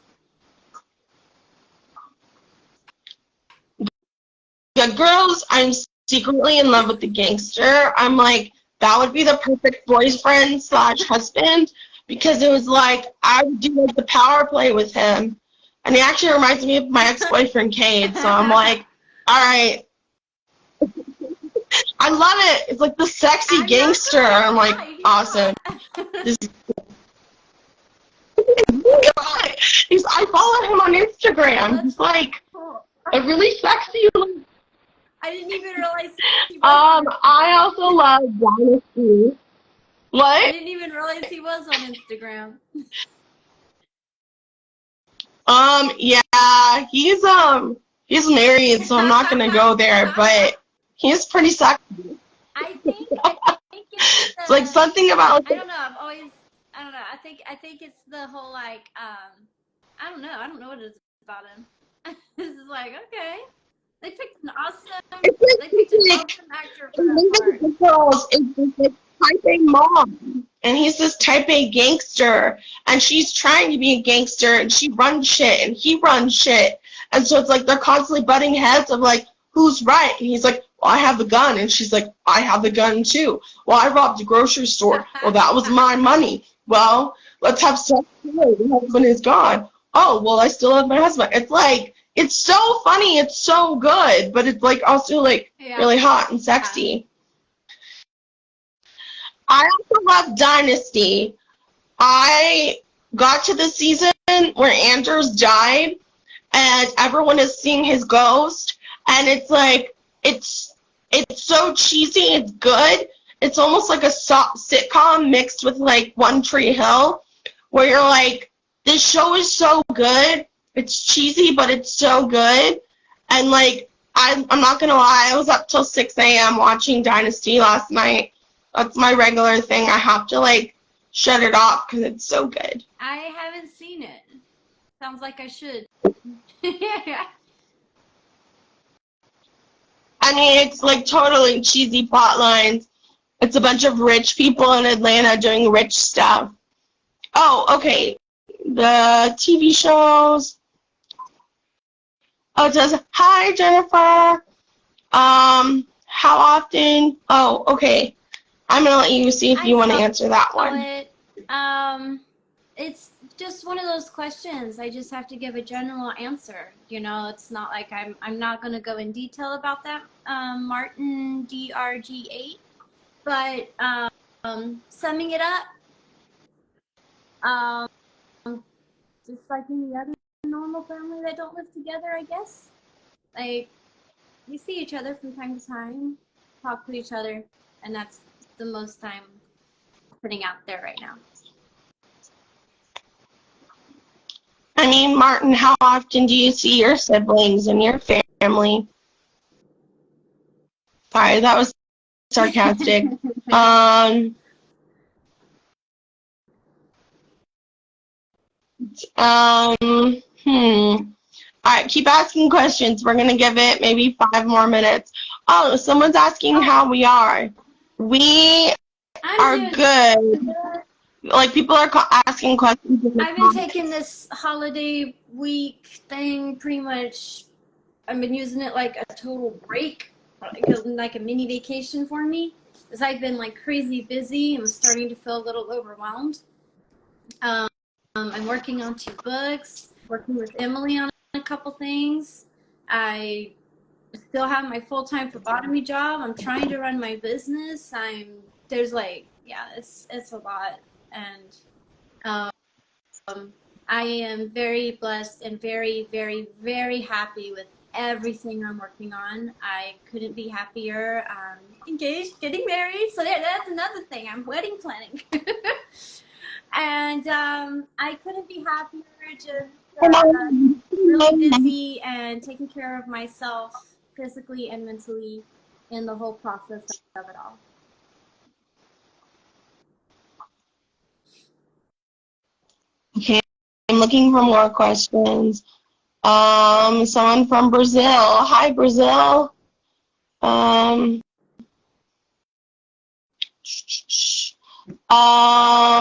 Good Girls, I'm secretly in love with the gangster. I'm like, that would be the perfect boyfriend slash husband because it was like, I would do like the power play with him. And he actually reminds me of my ex-boyfriend, Cade. So I'm like, all right. I love it. It's like the sexy I'm not gangster. gonna I'm like, lie, he's awesome. hot. This I follow him on Instagram. That's He's like cool. a really sexy. I didn't even realize he was on I Instagram. also love Dynasty. I What? didn't even realize he was on Instagram. Yeah, he's married, so I'm not gonna go there, but he's pretty sexy. I think it's It's like something about I don't know. I don't know. I think it's the whole like I don't know. I don't know what it is about him. This is like okay. They picked an awesome. They picked an awesome actor for that part. The girls is this like type A mom, and he's this type A gangster, and she's trying to be a gangster, and she runs shit, and he runs shit, and so it's like they're constantly butting heads of like who's right, and he's like, well, I have the gun, and she's like, I have the gun too. Well, I robbed a grocery store. Well, that was my money. Well, let's have sex. The husband is gone. Oh, well, I still have my husband. It's like. It's so funny, it's so good, but it's like also like really hot and sexy. I also love Dynasty. I got to the season where Anders died and everyone is seeing his ghost and it's like it's so cheesy, it's good. It's almost like a sitcom mixed with like One Tree Hill where you're like this show is so good. It's cheesy, but it's so good. And, like, I'm not going to lie. I was up till 6 a.m. watching Dynasty last night. That's my regular thing. I have to, like, shut it off because it's so good. I haven't seen it. Sounds like I should. Yeah. I mean, it's, like, totally cheesy plot lines. It's a bunch of rich people in Atlanta doing rich stuff. Oh, okay. The TV shows. Oh, it says, hi, Jennifer. How often? Oh, okay. I'm going to let you see if you want to answer that one. It's just one of those questions. I just have to give a general answer. You know, it's not like I'm not going to go in detail about that, Martin DRG8. But summing it up, just like any other normal family that don't live together, I guess. Like, we see each other from time to time, talk to each other, and that's the most I'm putting out there right now. I mean, Martin, how often do you see your siblings and your family? Sorry, that was sarcastic. Um, um, hmm. All right, keep asking questions. We're going to give it maybe 5 more minutes. Oh, someone's asking how we are. We are good. Like, people are asking questions. I've been taking this holiday week thing pretty much. I've been using it like a total break, like a mini vacation for me. Because I've been like crazy busy and was starting to feel a little overwhelmed. I'm working on 2 books, working with Emily on a couple things. I still have my full-time phlebotomy job. I'm trying to run my business. There's like, yeah, it's a lot. And I am very blessed and very, very, very happy with everything I'm working on. I couldn't be happier. Engaged, getting married. So that's another thing. I'm wedding planning. And I couldn't be happier. Just really busy and taking care of myself physically and mentally in the whole process of it all. Okay, I'm looking for more questions. Someone from Brazil. Hi, Brazil.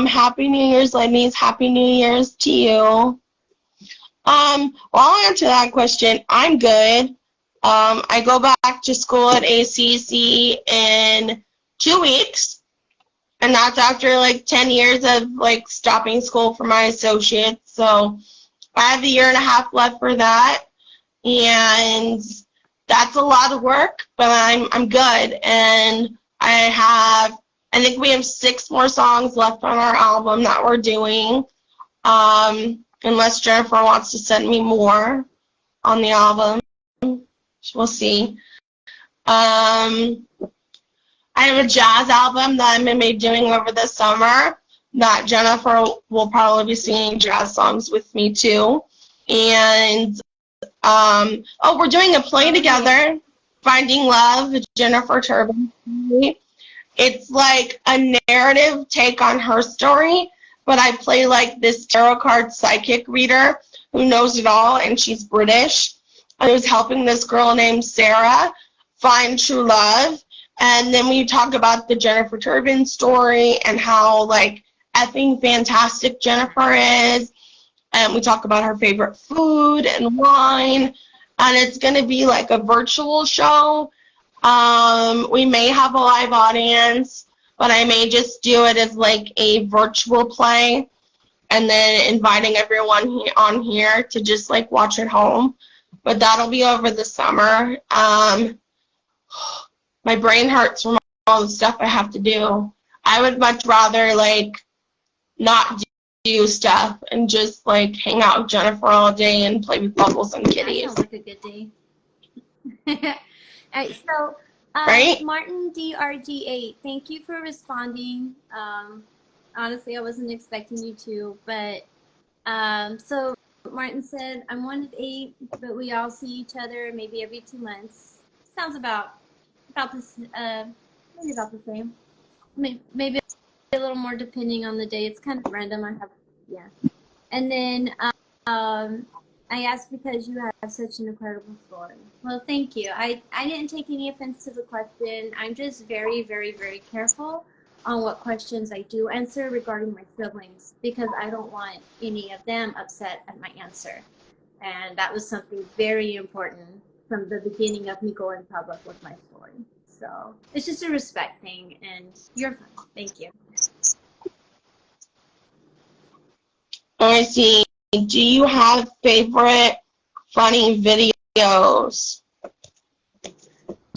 Happy New Year's, ladies. Happy New Year's to you. Well, I'll answer that question. I'm good. I go back to school at ACC in 2 weeks, and that's after like 10 years of like stopping school for my associates. So I have a year and a half left for that, and that's a lot of work, but I'm good, and I think we have 6 more songs left on our album that we're doing, unless Jennifer wants to send me more on the album. We'll see. I have a jazz album that I'm going to be doing over the summer that Jennifer will probably be singing jazz songs with me too. And we're doing a play together, Finding Love, Jennifer Turpin. It's like a narrative take on her story, but I play like this tarot card psychic reader who knows it all, and she's British. I was helping this girl named Sarah find true love, and then we talk about the Jennifer Turpin story and how like effing fantastic Jennifer is, and we talk about her favorite food and wine, and it's going to be like a virtual show. We may have a live audience, but I may just do it as like a virtual play and then inviting everyone on here to just like watch at home. But that'll be over the summer. My brain hurts from all the stuff I have to do. I would much rather like not do stuff and just like hang out with Jennifer all day and play with Bubbles and kitties. That sounds like a good day. All right, so right? Martin DRG8, thank you for responding. Honestly, I wasn't expecting you to, but so Martin said, I'm one of 8, but we all see each other maybe every 2 months. Sounds about this, maybe about the same. Maybe a little more depending on the day. It's kind of random. Yeah. And then I asked because you have such an incredible story. Well, thank you. I didn't take any offense to the question. I'm just very, very, very careful on what questions I do answer regarding my siblings because I don't want any of them upset at my answer. And that was something very important from the beginning of me going public with my story. So it's just a respect thing, and you're fine. Thank you. I see. Do you have favorite funny videos?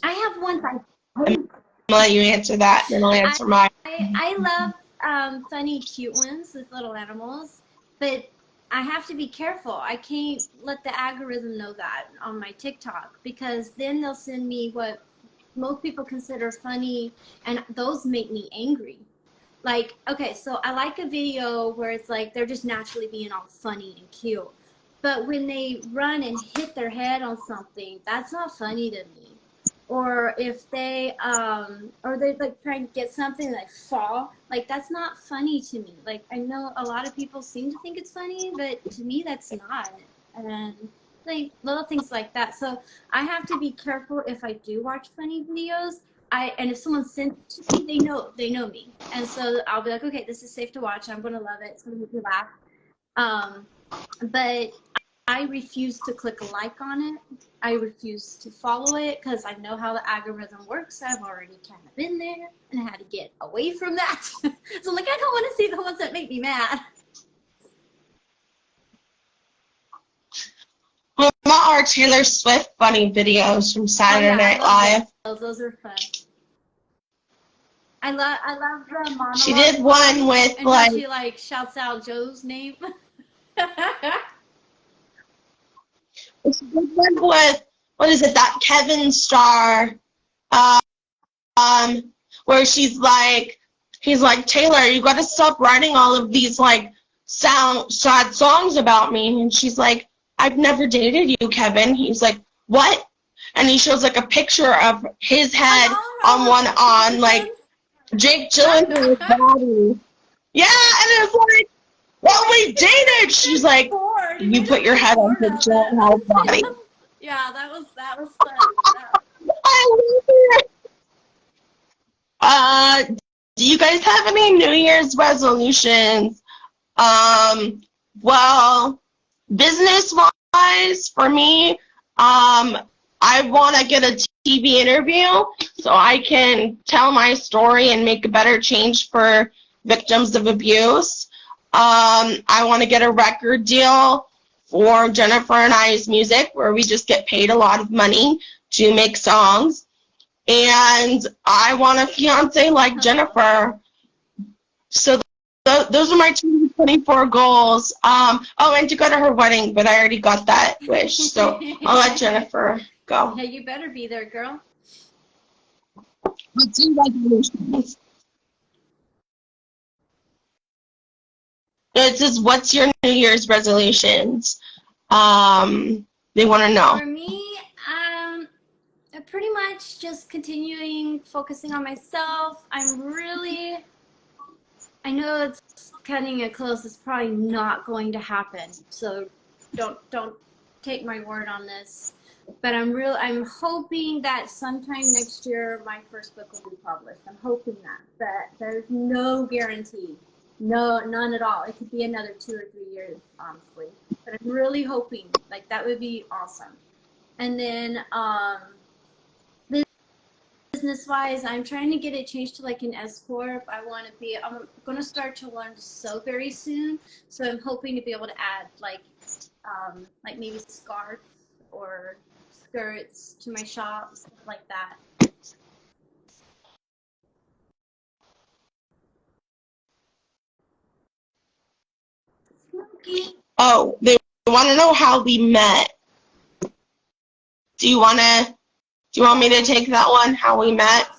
I have one. I'm going to let you answer that, then I'll answer mine. I love funny, cute ones with little animals, but I have to be careful. I can't let the algorithm know that on my TikTok because then they'll send me what most people consider funny, and those make me angry. Like, okay, so I like a video where it's like they're just naturally being all funny and cute. But when they run and hit their head on something, that's not funny to me. Or if they or they like trying to get something and like fall, like that's not funny to me. Like I know a lot of people seem to think it's funny, but to me that's not. And like little things like that. So I have to be careful if I do watch funny videos. And if someone sends it to me, they know me, and so I'll be like, okay, this is safe to watch. I'm gonna love it. It's gonna make me laugh. But I refuse to click a like on it. I refuse to follow it because I know how the algorithm works. I've already kind of been there and I had to get away from that. So like, I don't want to see the ones that make me mad. What about our Taylor Swift funny videos from Saturday Night Live? Those are fun. I love the monologue. She did one with and like she like shouts out Joe's name. She did one with what is it, that Kevin Star, where he's like, Taylor, you got to stop writing all of these like sad songs about me. And she's like, I've never dated you, Kevin. He's like, what? And he shows like a picture of his head on like Jake Gyllenhaal's body. Yeah, and it was like, well, we dated. She's like, you put your head on Jake Gyllenhaal's body. Yeah, that was fun. I love it. Do you guys have any New Year's resolutions? Well, business-wise, for me, I want to get a TV interview so I can tell my story and make a better change for victims of abuse. I want to get a record deal for Jennifer and I's music where we just get paid a lot of money to make songs. And I want a fiance like Jennifer. So those are my 2024 goals. And to go to her wedding, but I already got that wish. So I'll let Jennifer go. Hey, you better be there, girl. What's your resolutions? It says, what's your New Year's resolutions? They want to know. For me, pretty much just continuing focusing on myself. I know it's cutting it close. It's probably not going to happen. So don't take my word on this. But I'm hoping that sometime next year my first book will be published. I'm hoping that. But there's no guarantee. No, none at all. It could be another 2 or 3 years, honestly. But I'm really hoping, like, that would be awesome. And then, business-wise, I'm trying to get it changed to, like, an S Corp. I'm going to start to learn to sew very soon. So I'm hoping to be able to add, like maybe scarves or skirts to my shop, stuff like that. Oh, they want to know how we met. Do you want me to take that one? How we met?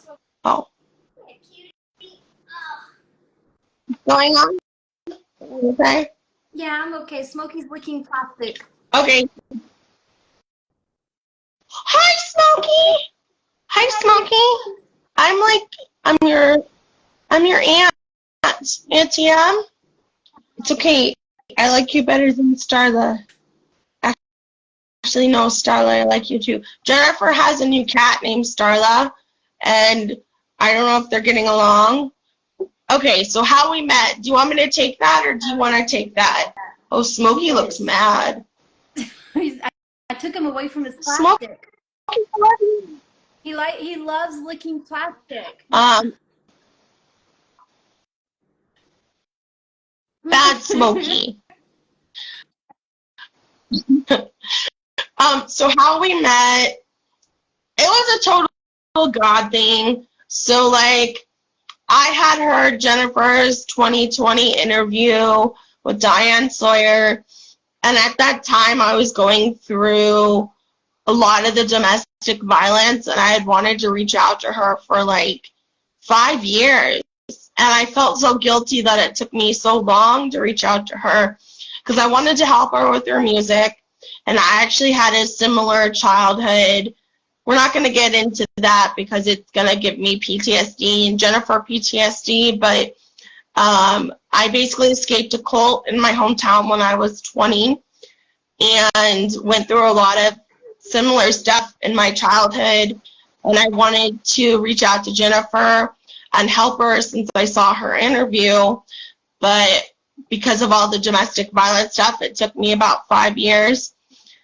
Oh. What's going on? Okay. Yeah, I'm okay. Smokey's licking plastic. Okay. Hi, Smokey. Hi, Smokey. I'm your aunt, Auntie Ann. It's okay. I like you better than Starla. Actually, no, Starla, I like you too. Jennifer has a new cat named Starla, and I don't know if they're getting along. Okay, so how we met. Do you want me to take that, or do you want to take that? Oh, Smokey looks mad. I took him away from his plastic. Smokey. He loves licking plastic. Bad Smokey. So how we met, it was a total God thing. So, like, I had heard Jennifer's 2020 interview with Diane Sawyer, and at that time I was going through a lot of the domestic violence, and I had wanted to reach out to her for, like, 5 years. And I felt so guilty that it took me so long to reach out to her. because I wanted to help her with her music. And I actually had a similar childhood. We're not going to get into that because it's going to give me PTSD and Jennifer PTSD, but I basically escaped a cult in my hometown when I was 20 and went through a lot of similar stuff in my childhood. And I wanted to reach out to Jennifer and help her since I saw her interview. But because of all the domestic violence stuff, it took me about 5 years.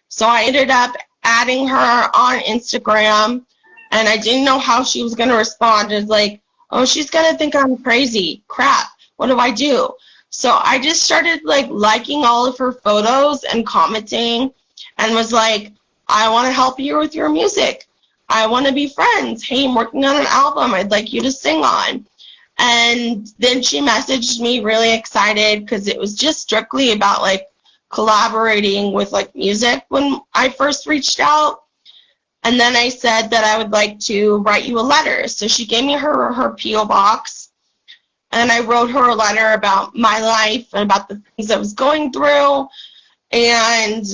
So I ended up adding her on Instagram, and I didn't know how she was going to respond. It's like, oh, she's going to think I'm crazy. Crap. What do I do? So I just started liking all of her photos and commenting and was like, I want to help you with your music. I want to be friends. Hey, I'm working on an album I'd like you to sing on. And then she messaged me really excited because it was just strictly about collaborating with music when I first reached out. And then I said that I would like to write you a letter. So she gave me her P.O. box. And I wrote her a letter about my life and about the things I was going through. And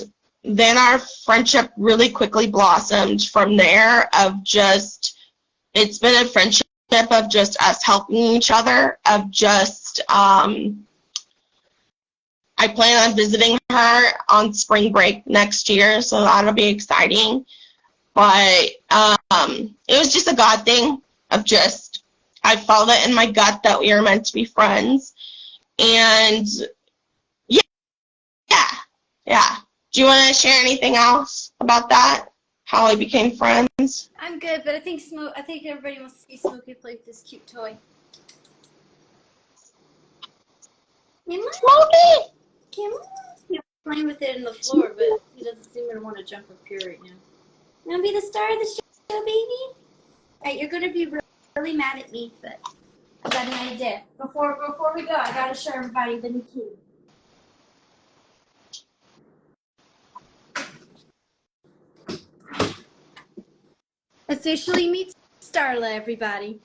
then our friendship really quickly blossomed from there it's been a friendship of just us helping each other, of just, I plan on visiting her on spring break next year, so that'll be exciting. But it was just a God thing of just, I felt it in my gut that we were meant to be friends. And yeah. Do you want to share anything else about that? How we became friends? I'm good, but I think everybody wants to see Smokey play with this cute toy. Smokey! Come on. He's playing with it on the floor, but he doesn't seem to want to jump up here right now. You want to be the star of the show, baby? Right, you're going to be really mad at me, but I got an idea. Before we go, I got to show everybody the new key. Officially meet Starla, everybody.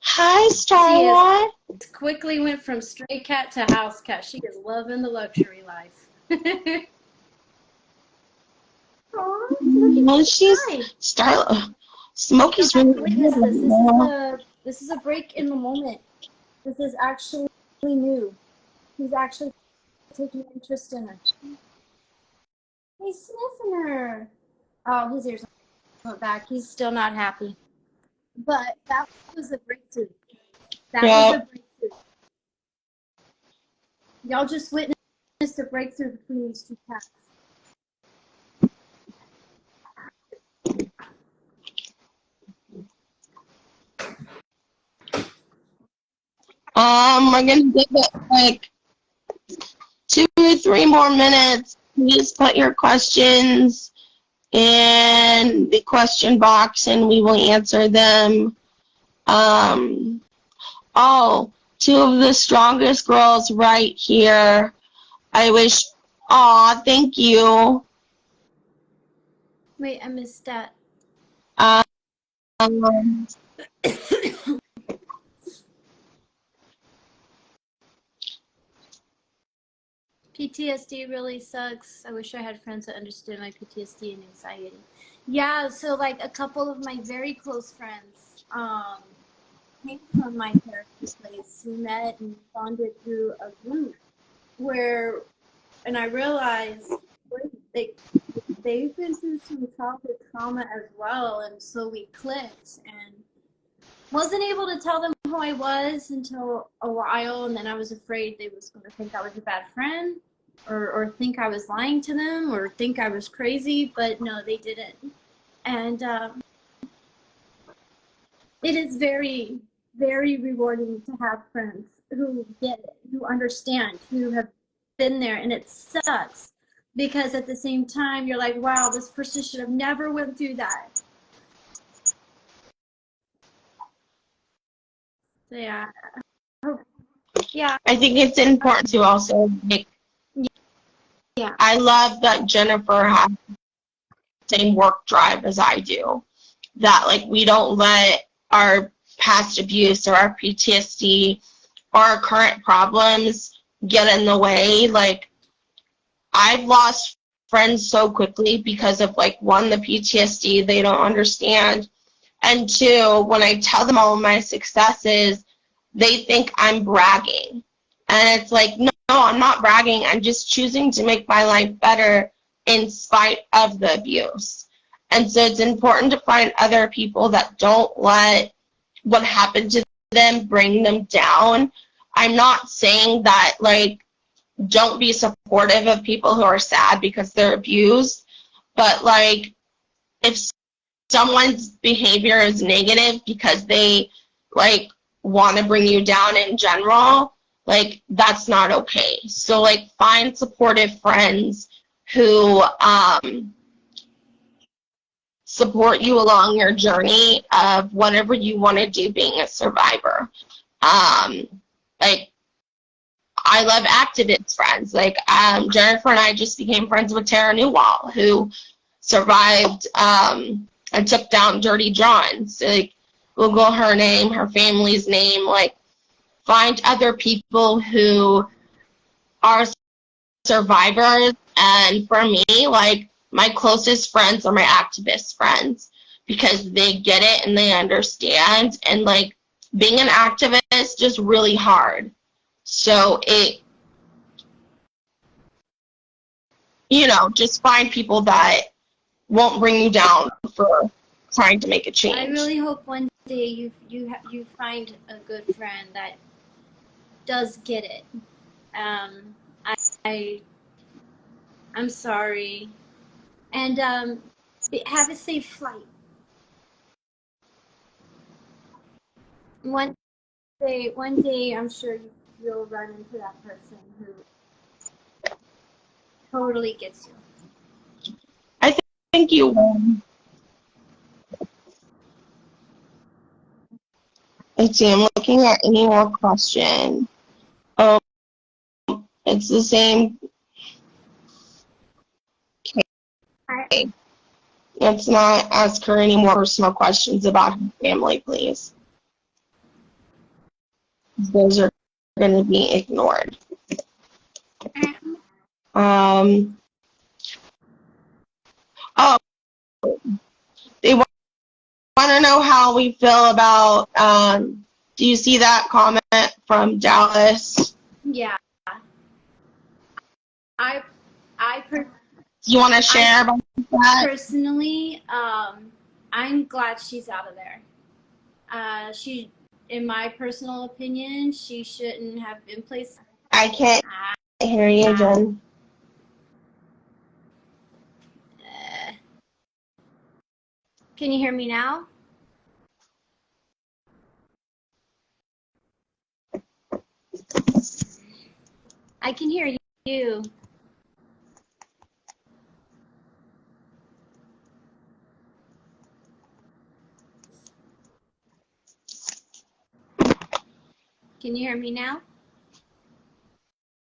Hi, Starla. She quickly went from stray cat to house cat. She is loving the luxury life. Well, she's Starla. Smokey's really good. This is a break in the moment. This is actually new. He's actually taking interest in her. He's sniffing her. Oh, his ears went back. He's still not happy. But that was a breakthrough. That was a breakthrough. Y'all just witnessed a breakthrough between these two cats. We're gonna give it 2 or 3 more minutes. Please put your questions in the question box and we will answer them. 2 of the strongest girls right here. I wish, thank you. Wait, I missed that. PTSD really sucks. I wish I had friends that understood my PTSD and anxiety. Yeah, so a couple of my very close friends came from my therapy place who met and bonded through a group and I realized they've been through some childhood trauma as well, and so we clicked and wasn't able to tell them who I was until a while, and then I was afraid they was going to think I was a bad friend or think I was lying to them or think I was crazy, but no, they didn't. And it is very, very rewarding to have friends who get it, who understand, who have been there, and it sucks because at the same time you're like, wow, this person should have never went through that. So yeah. I think it's important to also Yeah. I love that Jennifer has the same work drive as I do. That we don't let our past abuse or our PTSD our current problems get in the way. Like, I've lost friends so quickly because of, like, one, the PTSD, they don't understand, and two, when I tell them all of my successes, they think I'm bragging. And it's like, no, I'm not bragging. I'm just choosing to make my life better in spite of the abuse. And so it's important to find other people that don't let what happened to them bring them down. I'm not saying that, like, don't be supportive of people who are sad because they're abused, but, like, if someone's behavior is negative because they, like, want to bring you down in general, like, that's not okay. So, like, find supportive friends who support you along your journey of whatever you want to do being a survivor. Like, I love activist friends. Like, Jennifer and I just became friends with Tara Newall, who survived and took down Dirty John. So, like, Google her name, her family's name. Like, find other people who are survivors. And for me, like, my closest friends are my activist friends because they get it and they understand. And, like, being an activist is just really hard. So just find people that won't bring you down for trying to make a change. I really hope one day you find a good friend that does get it. I'm sorry, and have a safe flight. One day, I'm sure you'll run into that person who totally gets you. I think you will. Let's see, I'm looking at any more questions. Oh, it's the same. Okay. Let's not ask her any more personal questions about her family, please. Those are going to be ignored. Oh, they want to know how we feel about, do you see that comment from Dallas? Yeah. Do you want to share about that? Personally, I'm glad she's out of there. In my personal opinion, she shouldn't have been placed. I can't hear you, Jen. Can you hear me now? I can hear you. Can you hear me now?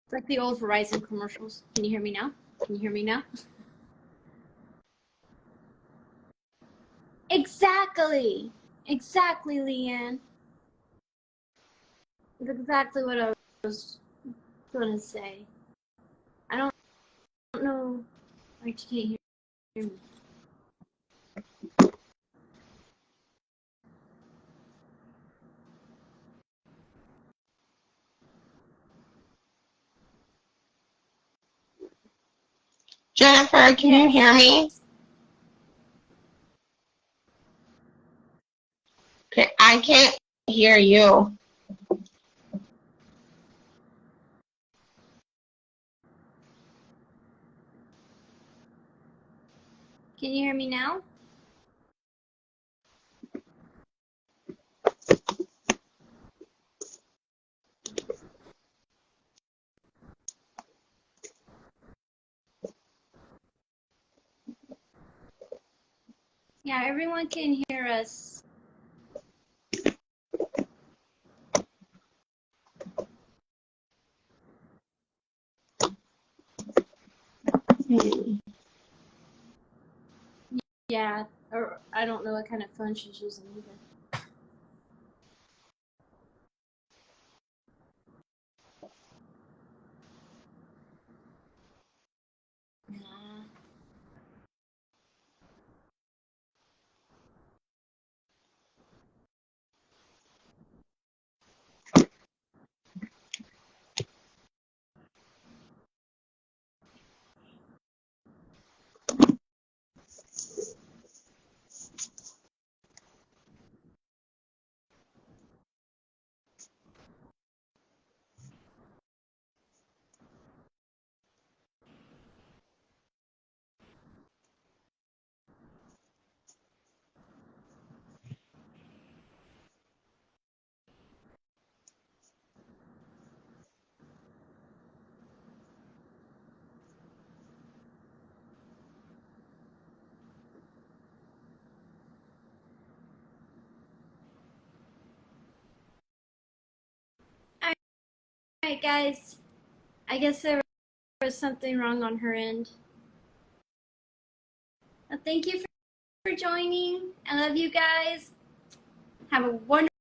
It's like the old Verizon commercials. Can you hear me now? Can you hear me now? Exactly, Leanne. That's exactly what I was going to say. I don't know why you can't hear me. Jennifer, can you hear me? Okay, I can't hear you. Can you hear me now? Yeah, everyone can hear us. Yeah, or I don't know what kind of phone she's using either. right, guys. I guess there was something wrong on her end. Well, thank you for joining. I love you guys. Have a wonderful